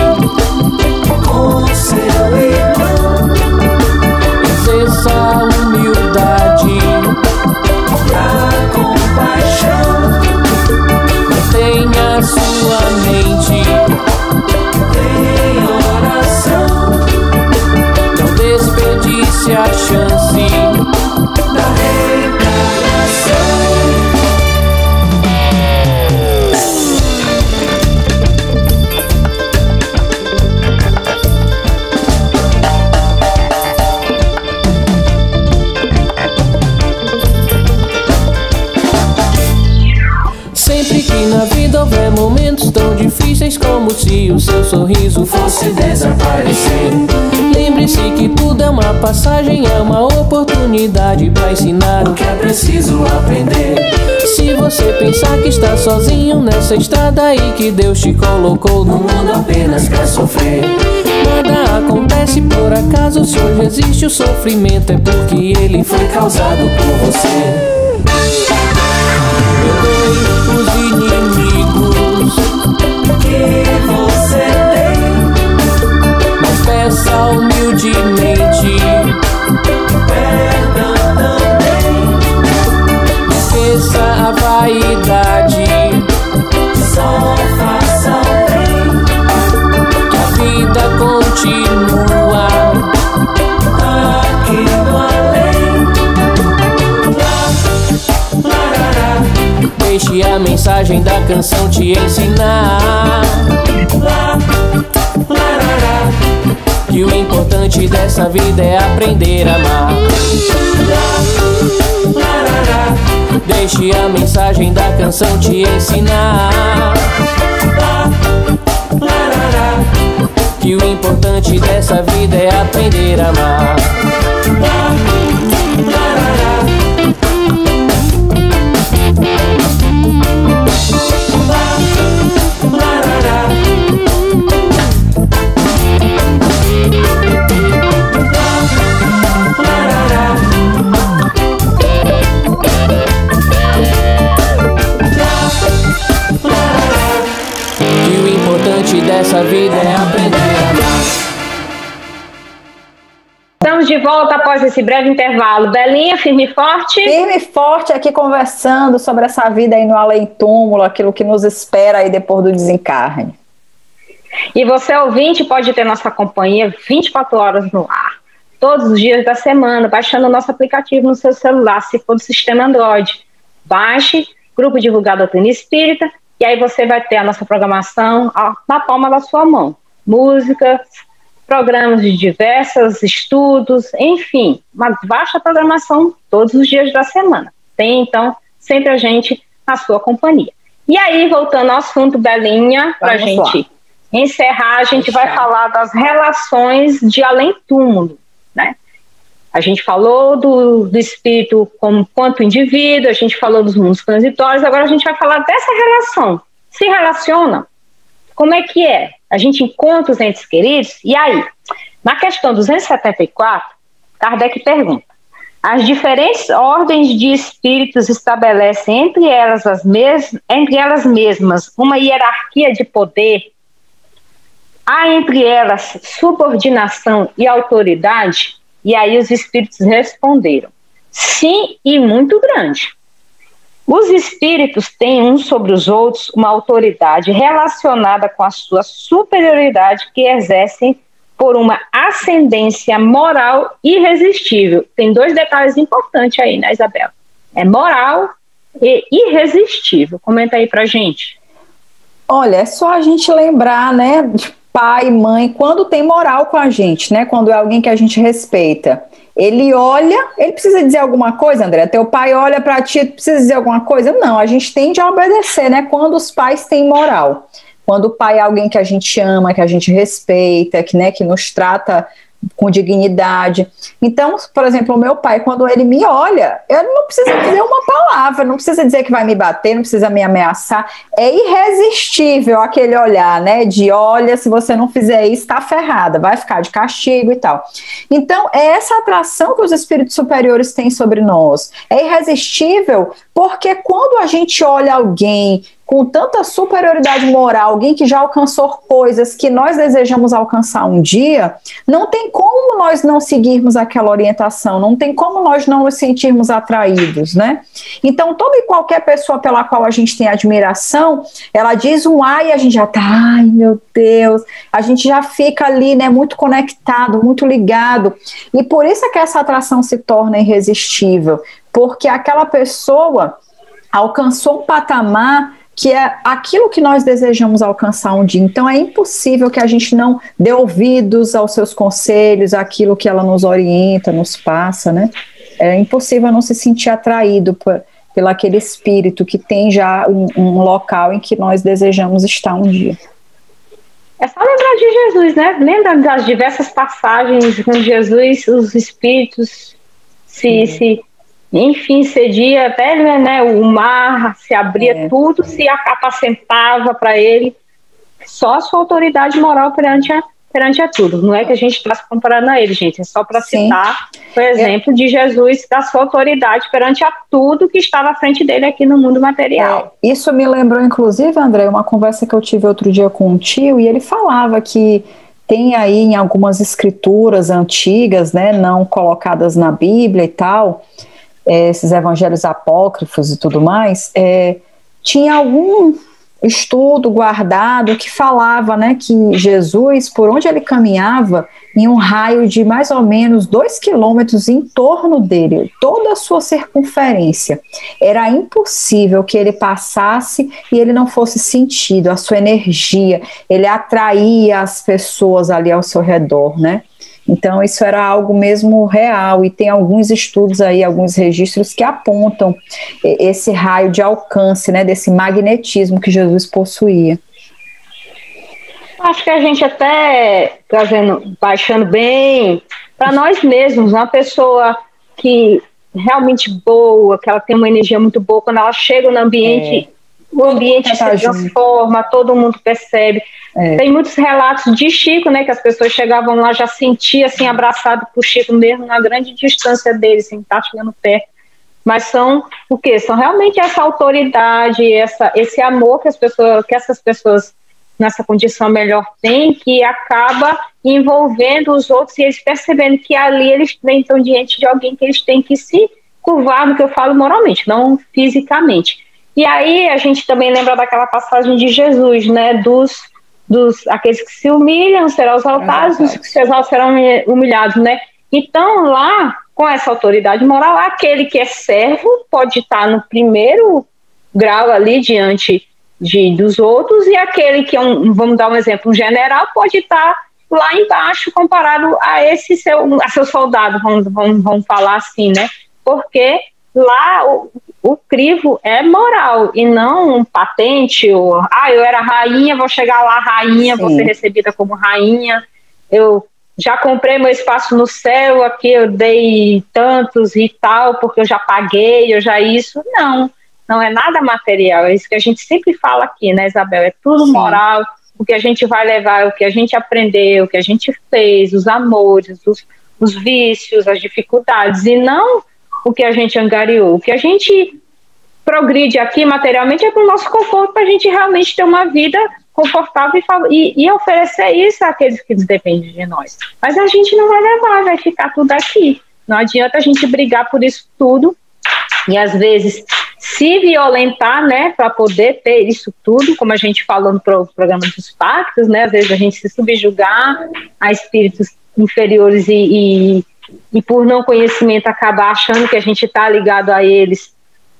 com seu irmão, exerça a humildade e a compaixão. Mantenha sua mente em oração, não desperdice a chance da reencarnação. Na vida houver momentos tão difíceis como se o seu sorriso fosse desaparecer. Lembre-se que tudo é uma passagem, é uma oportunidade para ensinar o que é preciso aprender. Se você pensar que está sozinho nessa estrada e que Deus te colocou no mundo apenas para sofrer, nada acontece por acaso. Se hoje existe o sofrimento é porque ele foi causado por você. Perdoe os inimigos que você tem, mas peça humildemente perdão também. Esqueça a vaidade, só faça o bem, que a vida continua aqui no além. Deixe a mensagem da canção te ensinar que o importante dessa vida é aprender a amar. Deixe a mensagem da canção te ensinar que o importante dessa vida é aprender a amar. Dessa vida é aprender a amar. Estamos de volta após esse breve intervalo. Belinha, firme e forte? Firme e forte aqui conversando sobre essa vida aí no além-túmulo, aquilo que nos espera aí depois do desencarne. E você, ouvinte, pode ter nossa companhia 24 horas no ar, todos os dias da semana, baixando o nosso aplicativo no seu celular, se for do sistema Android. Baixe, Grupo Divulgado Doutrina Espírita, e aí você vai ter a nossa programação na palma da sua mão. Músicas, programas de diversos estudos, enfim, uma vasta programação todos os dias da semana. Tem, então, sempre a gente na sua companhia. E aí, voltando ao assunto, Belinha, para a gente encerrar, a gente vai falar das relações de além-túmulo, né? A gente falou do espírito como quanto indivíduo, a gente falou dos mundos transitórios, agora a gente vai falar dessa relação. Se relaciona? Como é que é? A gente encontra os entes queridos? E aí? Na questão 274, Kardec pergunta: As diferentes ordens de espíritos estabelecem entre elas mesmas uma hierarquia de poder. Há entre elas subordinação e autoridade? E aí os espíritos responderam: sim, e muito grande. Os espíritos têm uns sobre os outros uma autoridade relacionada com a sua superioridade que exercem por uma ascendência moral irresistível. Tem 2 detalhes importantes aí, né, Isabel? É moral e irresistível. Comenta aí pra gente. Olha, é só a gente lembrar, né, de pai, mãe, quando tem moral com a gente, né, quando é alguém que a gente respeita. Ele olha, ele precisa dizer alguma coisa, André? Teu pai olha pra ti, precisa dizer alguma coisa? Não, a gente tende a obedecer, né, quando os pais têm moral. Quando o pai é alguém que a gente ama, que a gente respeita, que, né, que nos trata com dignidade. Então, por exemplo, o meu pai, quando ele me olha, eu não preciso dizer uma palavra, não precisa dizer que vai me bater, não precisa me ameaçar. É irresistível aquele olhar, né, de olha, se você não fizer isso, tá ferrada, vai ficar de castigo e tal. Então, é essa atração que os espíritos superiores têm sobre nós. É irresistível porque quando a gente olha alguém com tanta superioridade moral, alguém que já alcançou coisas que nós desejamos alcançar um dia, não tem como nós não seguirmos aquela orientação, não tem como nós não nos sentirmos atraídos, né? Então, toda e qualquer pessoa pela qual a gente tem admiração, ela diz um ai e a gente já tá, ai meu Deus, a gente já fica ali, né, muito conectado, muito ligado, e por isso é que essa atração se torna irresistível, porque aquela pessoa alcançou um patamar que é aquilo que nós desejamos alcançar um dia. Então é impossível que a gente não dê ouvidos aos seus conselhos, àquilo que ela nos orienta, nos passa, né? É impossível não se sentir atraído pelo aquele espírito que tem já um local em que nós desejamos estar um dia. É só lembrar de Jesus, né? Lembra das diversas passagens com Jesus, os espíritos enfim, cedia até, né, o mar se abria, tudo se apacentava para ele. Só a sua autoridade moral perante a tudo. Não é que a gente está se comparando a ele, gente. É só para citar o exemplo de Jesus, da sua autoridade perante a tudo que estava à frente dele aqui no mundo material. Isso me lembrou, inclusive, André, uma conversa que eu tive outro dia com um tio, e ele falava que tem aí em algumas escrituras antigas, né, não colocadas na Bíblia e tal, esses evangelhos apócrifos e tudo mais, tinha algum estudo guardado que falava, né, que Jesus, por onde ele caminhava, em um raio de mais ou menos 2 quilômetros em torno dele, toda a sua circunferência, era impossível que ele passasse e ele não fosse sentido, a sua energia, ele atraía as pessoas ali ao seu redor, né? Então isso era algo mesmo real, e tem alguns estudos aí, alguns registros que apontam esse raio de alcance, né, desse magnetismo que Jesus possuía. Acho que a gente até baixando bem para nós mesmos, uma pessoa que realmente boa, que ela tem uma energia muito boa, quando ela chega no ambiente, o ambiente se transforma, todo mundo percebe. Tem muitos relatos de Chico, né, que as pessoas chegavam lá, já sentiam assim, abraçado por Chico mesmo, na grande distância dele, sem estar chegando perto. Mas são o quê? São realmente essa autoridade, esse amor que essas pessoas nessa condição melhor têm, que acaba envolvendo os outros e eles percebendo que ali eles estão diante de alguém que eles têm que se curvar, no que eu falo moralmente, não fisicamente. E aí a gente também lembra daquela passagem de Jesus, né, aqueles que se humilham serão exaltados, os que se exaltam serão humilhados, né? Então lá, com essa autoridade moral, aquele que é servo pode estar no primeiro grau ali diante dos outros, e aquele que vamos dar um exemplo, um general pode estar lá embaixo comparado a seu soldado, vamos falar assim, né? Porque lá o crivo é moral e não patente, eu era rainha, vou chegar lá rainha, vou ser recebida como rainha, eu já comprei meu espaço no céu, aqui eu dei tantos e tal, porque eu já paguei, isso, não é nada material, é isso que a gente sempre fala aqui, né, Isabel, é tudo moral, o que a gente vai levar, o que a gente aprendeu, o que a gente fez, os amores, os vícios, as dificuldades, e não o que a gente angariou. O que a gente progride aqui materialmente é para o nosso conforto, para a gente realmente ter uma vida confortável e oferecer isso àqueles que dependem de nós. Mas a gente não vai levar, vai ficar tudo aqui. Não adianta a gente brigar por isso tudo e às vezes se violentar, né, para poder ter isso tudo, como a gente falou no programa dos pactos, né, às vezes a gente se subjugar a espíritos inferiores e por não conhecimento acabar achando que a gente está ligado a eles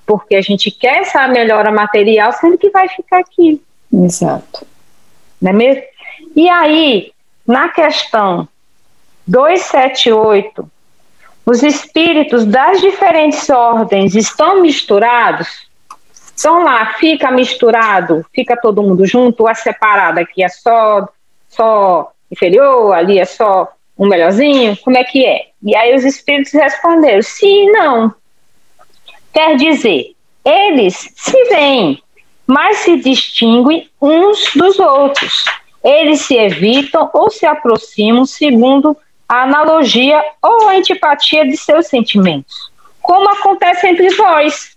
porque a gente quer essa melhora material, sendo que vai ficar aqui. Exato. Não é mesmo? E aí, na questão 278, os espíritos das diferentes ordens estão misturados? Estão lá, fica misturado, fica todo mundo junto, ou é separado? Aqui é só inferior, ali é só um melhorzinho? Como é que é? E aí os espíritos responderam, sim e não. Quer dizer, eles se veem, mas se distinguem uns dos outros. Eles se evitam ou se aproximam segundo a analogia ou a antipatia de seus sentimentos, como acontece entre vós.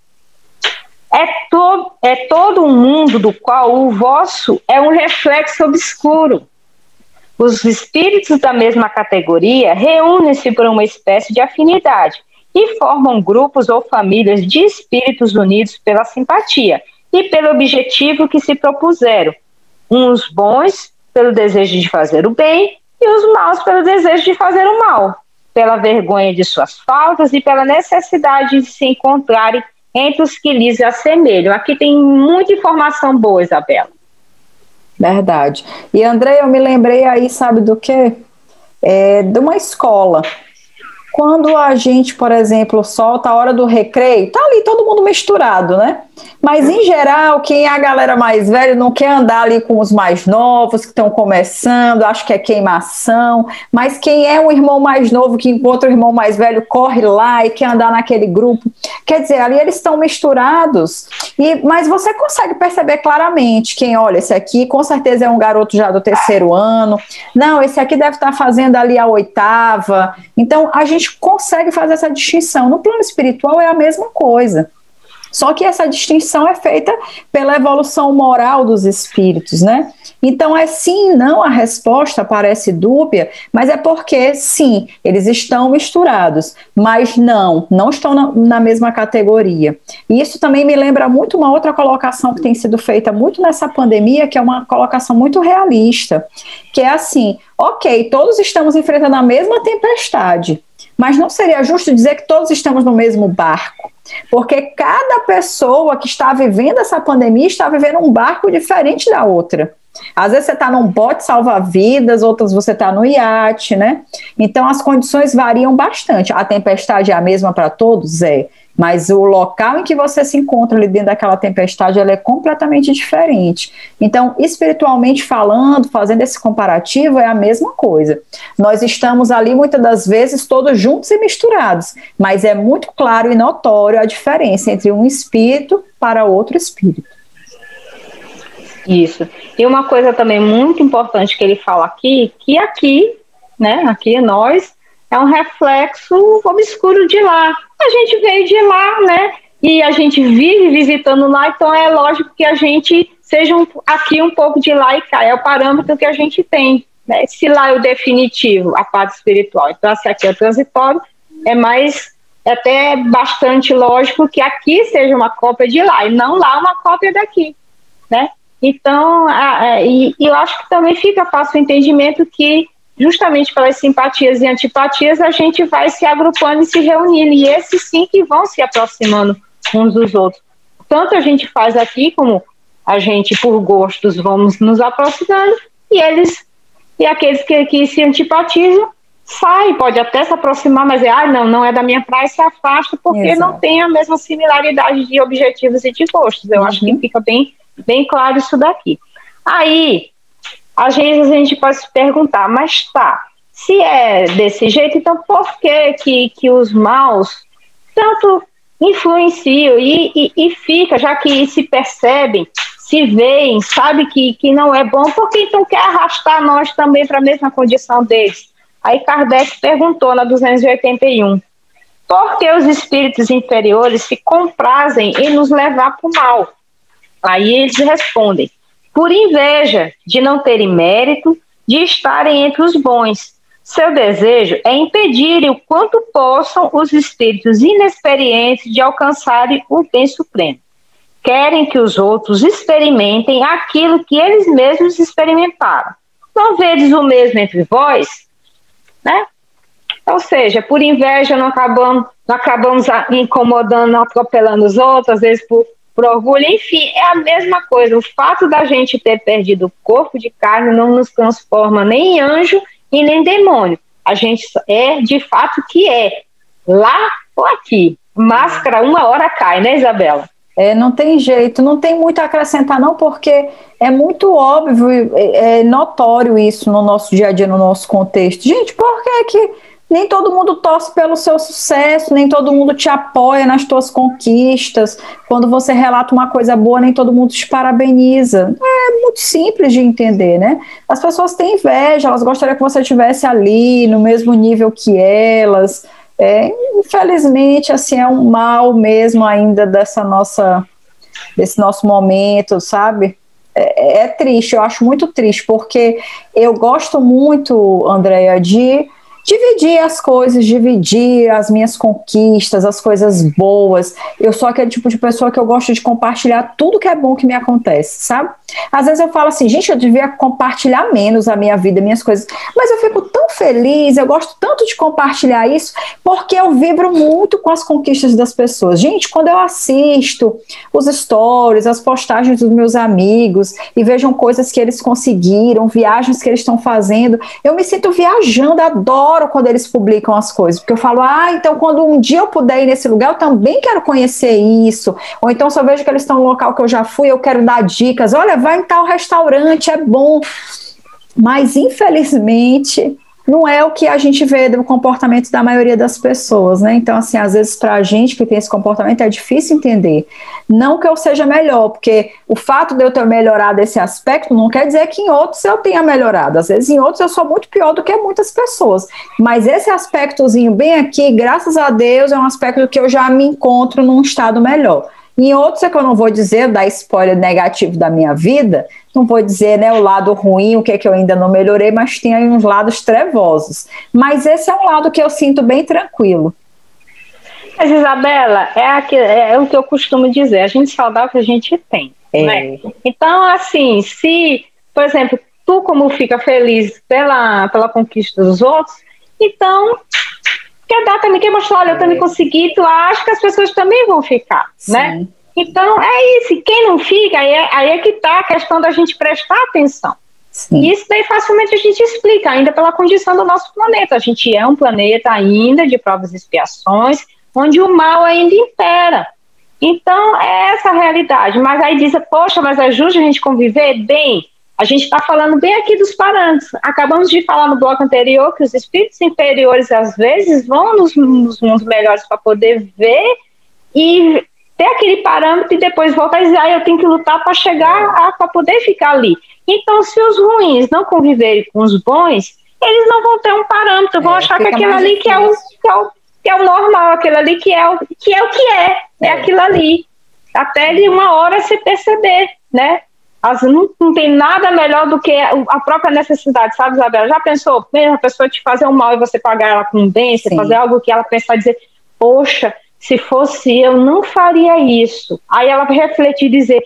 É todo um mundo do qual o vosso é um reflexo obscuro. Os espíritos da mesma categoria reúnem-se por uma espécie de afinidade e formam grupos ou famílias de espíritos unidos pela simpatia e pelo objetivo que se propuseram. Uns bons pelo desejo de fazer o bem e os maus pelo desejo de fazer o mal, pela vergonha de suas faltas e pela necessidade de se encontrarem entre os que lhes assemelham. Aqui tem muita informação boa, Isabela. Verdade. E, André, eu me lembrei aí, sabe do quê? De uma escola. Quando a gente, por exemplo, solta a hora do recreio, tá ali todo mundo misturado, né? Mas, em geral, quem é a galera mais velha não quer andar ali com os mais novos, que estão começando, acho que é queimação, mas quem é um irmão mais novo que encontra o irmão mais velho, corre lá e quer andar naquele grupo. Quer dizer, ali eles estão misturados, mas você consegue perceber claramente quem, olha, esse aqui com certeza é um garoto já do 3º ano, não, esse aqui deve estar fazendo ali a 8ª. Então, a gente consegue fazer essa distinção. No plano espiritual é a mesma coisa. Só que essa distinção é feita pela evolução moral dos espíritos, né? Então é sim e não, a resposta parece dúbia, mas é porque sim, eles estão misturados, mas não estão na mesma categoria. E isso também me lembra muito uma outra colocação que tem sido feita muito nessa pandemia, que é uma colocação muito realista, que é assim, ok, todos estamos enfrentando a mesma tempestade, mas não seria justo dizer que todos estamos no mesmo barco, porque cada pessoa que está vivendo essa pandemia está vivendo um barco diferente da outra. Às vezes você está num bote salva-vidas, outras você está no iate, né? Então as condições variam bastante. A tempestade é a mesma para todos? É. Mas o local em que você se encontra ali dentro daquela tempestade, ela é completamente diferente. Então, espiritualmente falando, fazendo esse comparativo, é a mesma coisa. Nós estamos ali, muitas das vezes, todos juntos e misturados, mas é muito claro e notório a diferença entre um espírito para outro espírito. Isso. E uma coisa também muito importante que ele fala aqui, que aqui, né, aqui nós, é um reflexo obscuro de lá. A gente veio de lá, né? E a gente vive visitando lá, então é lógico que a gente seja aqui um pouco de lá e cá. É o parâmetro que a gente tem, né? Se lá é o definitivo, a parte espiritual, então se aqui é o transitório, é até bastante lógico que aqui seja uma cópia de lá, e não lá uma cópia daqui, né? Então, eu acho que também fica fácil o entendimento que justamente pelas simpatias e antipatias, a gente vai se agrupando e se reunindo, e esses sim que vão se aproximando uns dos outros. Tanto a gente faz aqui, como a gente, por gostos, vamos nos aproximando, e aqueles que se antipatizam, saem, pode até se aproximar, mas não é da minha praia, se afasta, porque Exato. Não tem a mesma similaridade de objetivos e de gostos. Eu acho que fica bem claro isso daqui. Aí, às vezes a gente pode se perguntar, mas se é desse jeito, então por que os maus tanto influenciam e fica, já que se percebem, se veem, sabe que não é bom, por que então quer arrastar nós também para a mesma condição deles? Aí Kardec perguntou na 281, Porque os espíritos inferiores se comprazem em nos levar para o mal. Aí eles respondem: por inveja de não terem mérito, de estarem entre os bons. Seu desejo é impedirem o quanto possam os espíritos inexperientes de alcançarem o bem supremo. Querem que os outros experimentem aquilo que eles mesmos experimentaram. Não vedes o mesmo entre vós? Né? Ou seja, por inveja não acabamos incomodando, atropelando os outros, às vezes por orgulho. Enfim, é a mesma coisa. O fato da gente ter perdido o corpo de carne não nos transforma nem em anjo e nem demônio. A gente é de fato que é, lá ou aqui. Máscara uma hora cai, né, Isabela? Não tem jeito, não tem muito a acrescentar não, porque é muito óbvio, é notório isso no nosso dia a dia, no nosso contexto. Gente, por que nem todo mundo torce pelo seu sucesso, nem todo mundo te apoia nas tuas conquistas? Quando você relata uma coisa boa, nem todo mundo te parabeniza. É muito simples de entender, né? As pessoas têm inveja, elas gostariam que você estivesse ali, no mesmo nível que elas. Infelizmente, assim, é um mal mesmo ainda desse nosso momento, sabe? É triste, eu acho muito triste, porque eu gosto muito, Andréia, de dividir as coisas, dividir as minhas conquistas, as coisas boas. Eu sou aquele tipo de pessoa que eu gosto de compartilhar tudo que é bom que me acontece, sabe? Às vezes eu falo assim, gente, eu devia compartilhar menos a minha vida, minhas coisas, mas eu fico tão feliz, eu gosto tanto de compartilhar isso, porque eu vibro muito com as conquistas das pessoas. Gente, quando eu assisto os stories, as postagens dos meus amigos e vejam coisas que eles conseguiram, viagens que eles estão fazendo, eu me sinto viajando, adoro quando eles publicam as coisas, porque eu falo, então quando um dia eu puder ir nesse lugar, eu também quero conhecer isso. Ou então se eu vejo que eles estão no local que eu já fui, eu quero dar dicas, olha, vai em tal restaurante, é bom. Mas infelizmente não é o que a gente vê do comportamento da maioria das pessoas, né? Então, assim, às vezes pra gente que tem esse comportamento é difícil entender. Não que eu seja melhor, porque o fato de eu ter melhorado esse aspecto não quer dizer que em outros eu tenha melhorado. Às vezes em outros eu sou muito pior do que muitas pessoas. Mas esse aspectozinho bem aqui, graças a Deus, é um aspecto que eu já me encontro num estado melhor. Em outros é que eu não vou dizer, dar spoiler negativo da minha vida, não vou dizer, né, o lado ruim, o que é que eu ainda não melhorei, mas tem aí uns lados trevosos. Mas esse é um lado que eu sinto bem tranquilo. Mas, Isabela, é o que eu costumo dizer, a gente só dá o que a gente tem. Né? Então, assim, se, por exemplo, tu como fica feliz pela conquista dos outros, então... quer dar também, quer mostrar, olha, eu também consegui, tu acha que as pessoas também vão ficar, né? Então, é isso, e quem não fica, aí é que tá a questão da gente prestar atenção. Sim. Isso daí facilmente a gente explica, ainda pela condição do nosso planeta. A gente é um planeta ainda de provas e expiações, onde o mal ainda impera. Então, é essa a realidade. Mas aí diz, poxa, mas é justo a gente conviver bem? A gente está falando bem aqui dos parâmetros. Acabamos de falar no bloco anterior que os espíritos inferiores, às vezes, vão nos mundos melhores para poder ver e ter aquele parâmetro e depois voltar e dizer, eu tenho que lutar para chegar, para poder ficar ali. Então, se os ruins não conviverem com os bons, eles não vão ter um parâmetro, vão achar que aquilo ali que é o normal, aquilo ali que é o que é aquilo ali. Até de uma hora se perceber, né? Não tem nada melhor do que a própria necessidade, sabe, Isabela? Já pensou, a pessoa te fazer um mal e você pagar ela com um bem, você fazer algo que ela pensar e dizer, poxa, se fosse eu, não faria isso. Aí ela vai refletir e dizer,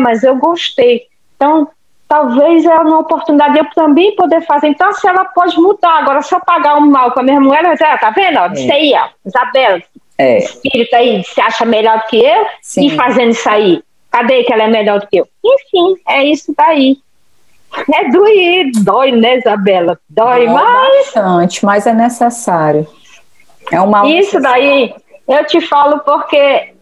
mas eu gostei. Então, talvez é uma oportunidade de eu também poder fazer. Então, se ela pode mudar. Agora, se eu pagar um mal com a minha mulher, ela vai dizer, tá vendo? Isso aí, ó, Isabela, espírito aí, se acha melhor do que eu e fazendo isso aí. Cadê que ela é melhor do que eu? Enfim, é isso daí. É doído, dói, né, Isabela? Dói bastante, mas é necessário. É uma isso daí, eu te falo porque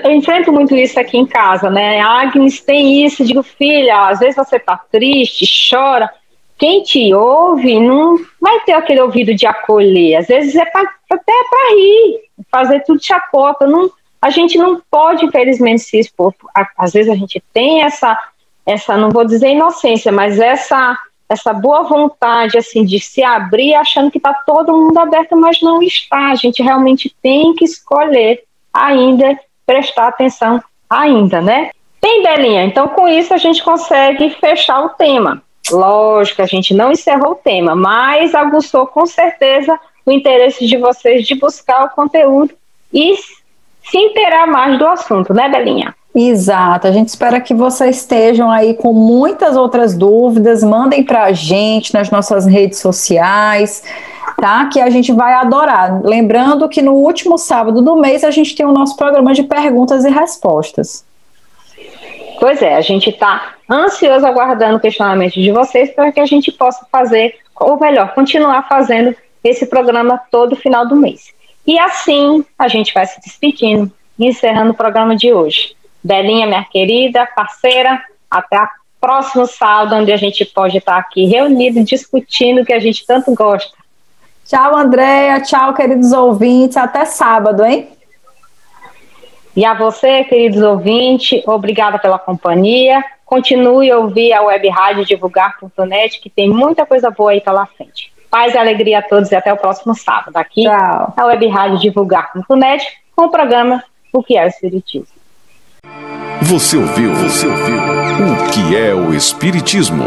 eu enfrento muito isso aqui em casa, né? A Agnes tem isso, digo, filha, às vezes você tá triste, chora. Quem te ouve não vai ter aquele ouvido de acolher. Às vezes até para rir, fazer tudo chacota, não. A gente não pode, infelizmente, se expor. Às vezes a gente tem essa, não vou dizer inocência, mas essa essa boa vontade assim de se abrir achando que está todo mundo aberto, mas não está. A gente realmente tem que escolher ainda, prestar atenção ainda, né? Bem, Belinha, então com isso a gente consegue fechar o tema. Lógico, a gente não encerrou o tema, mas aguçou com certeza o interesse de vocês de buscar o conteúdo e se inteirar mais do assunto, né, Belinha? Exato, a gente espera que vocês estejam aí com muitas outras dúvidas, mandem para a gente nas nossas redes sociais, tá? Que a gente vai adorar. Lembrando que no último sábado do mês a gente tem o nosso programa de perguntas e respostas. Pois é, a gente está ansioso aguardando o questionamento de vocês para que a gente possa fazer, ou melhor, continuar fazendo esse programa todo final do mês. E assim a gente vai se despedindo e encerrando o programa de hoje. Belinha, minha querida parceira, até o próximo sábado, onde a gente pode estar aqui reunido, discutindo o que a gente tanto gosta. Tchau, Andréia, tchau, queridos ouvintes, até sábado, hein? E a você, queridos ouvintes, obrigada pela companhia. Continue a ouvir a Web Rádio Divulgar.net, que tem muita coisa boa aí pela frente. Paz e alegria a todos e até o próximo sábado. Aqui, tchau. A Web Rádio Divulgar.net, com o programa O que é o Espiritismo. Você ouviu o que é o Espiritismo?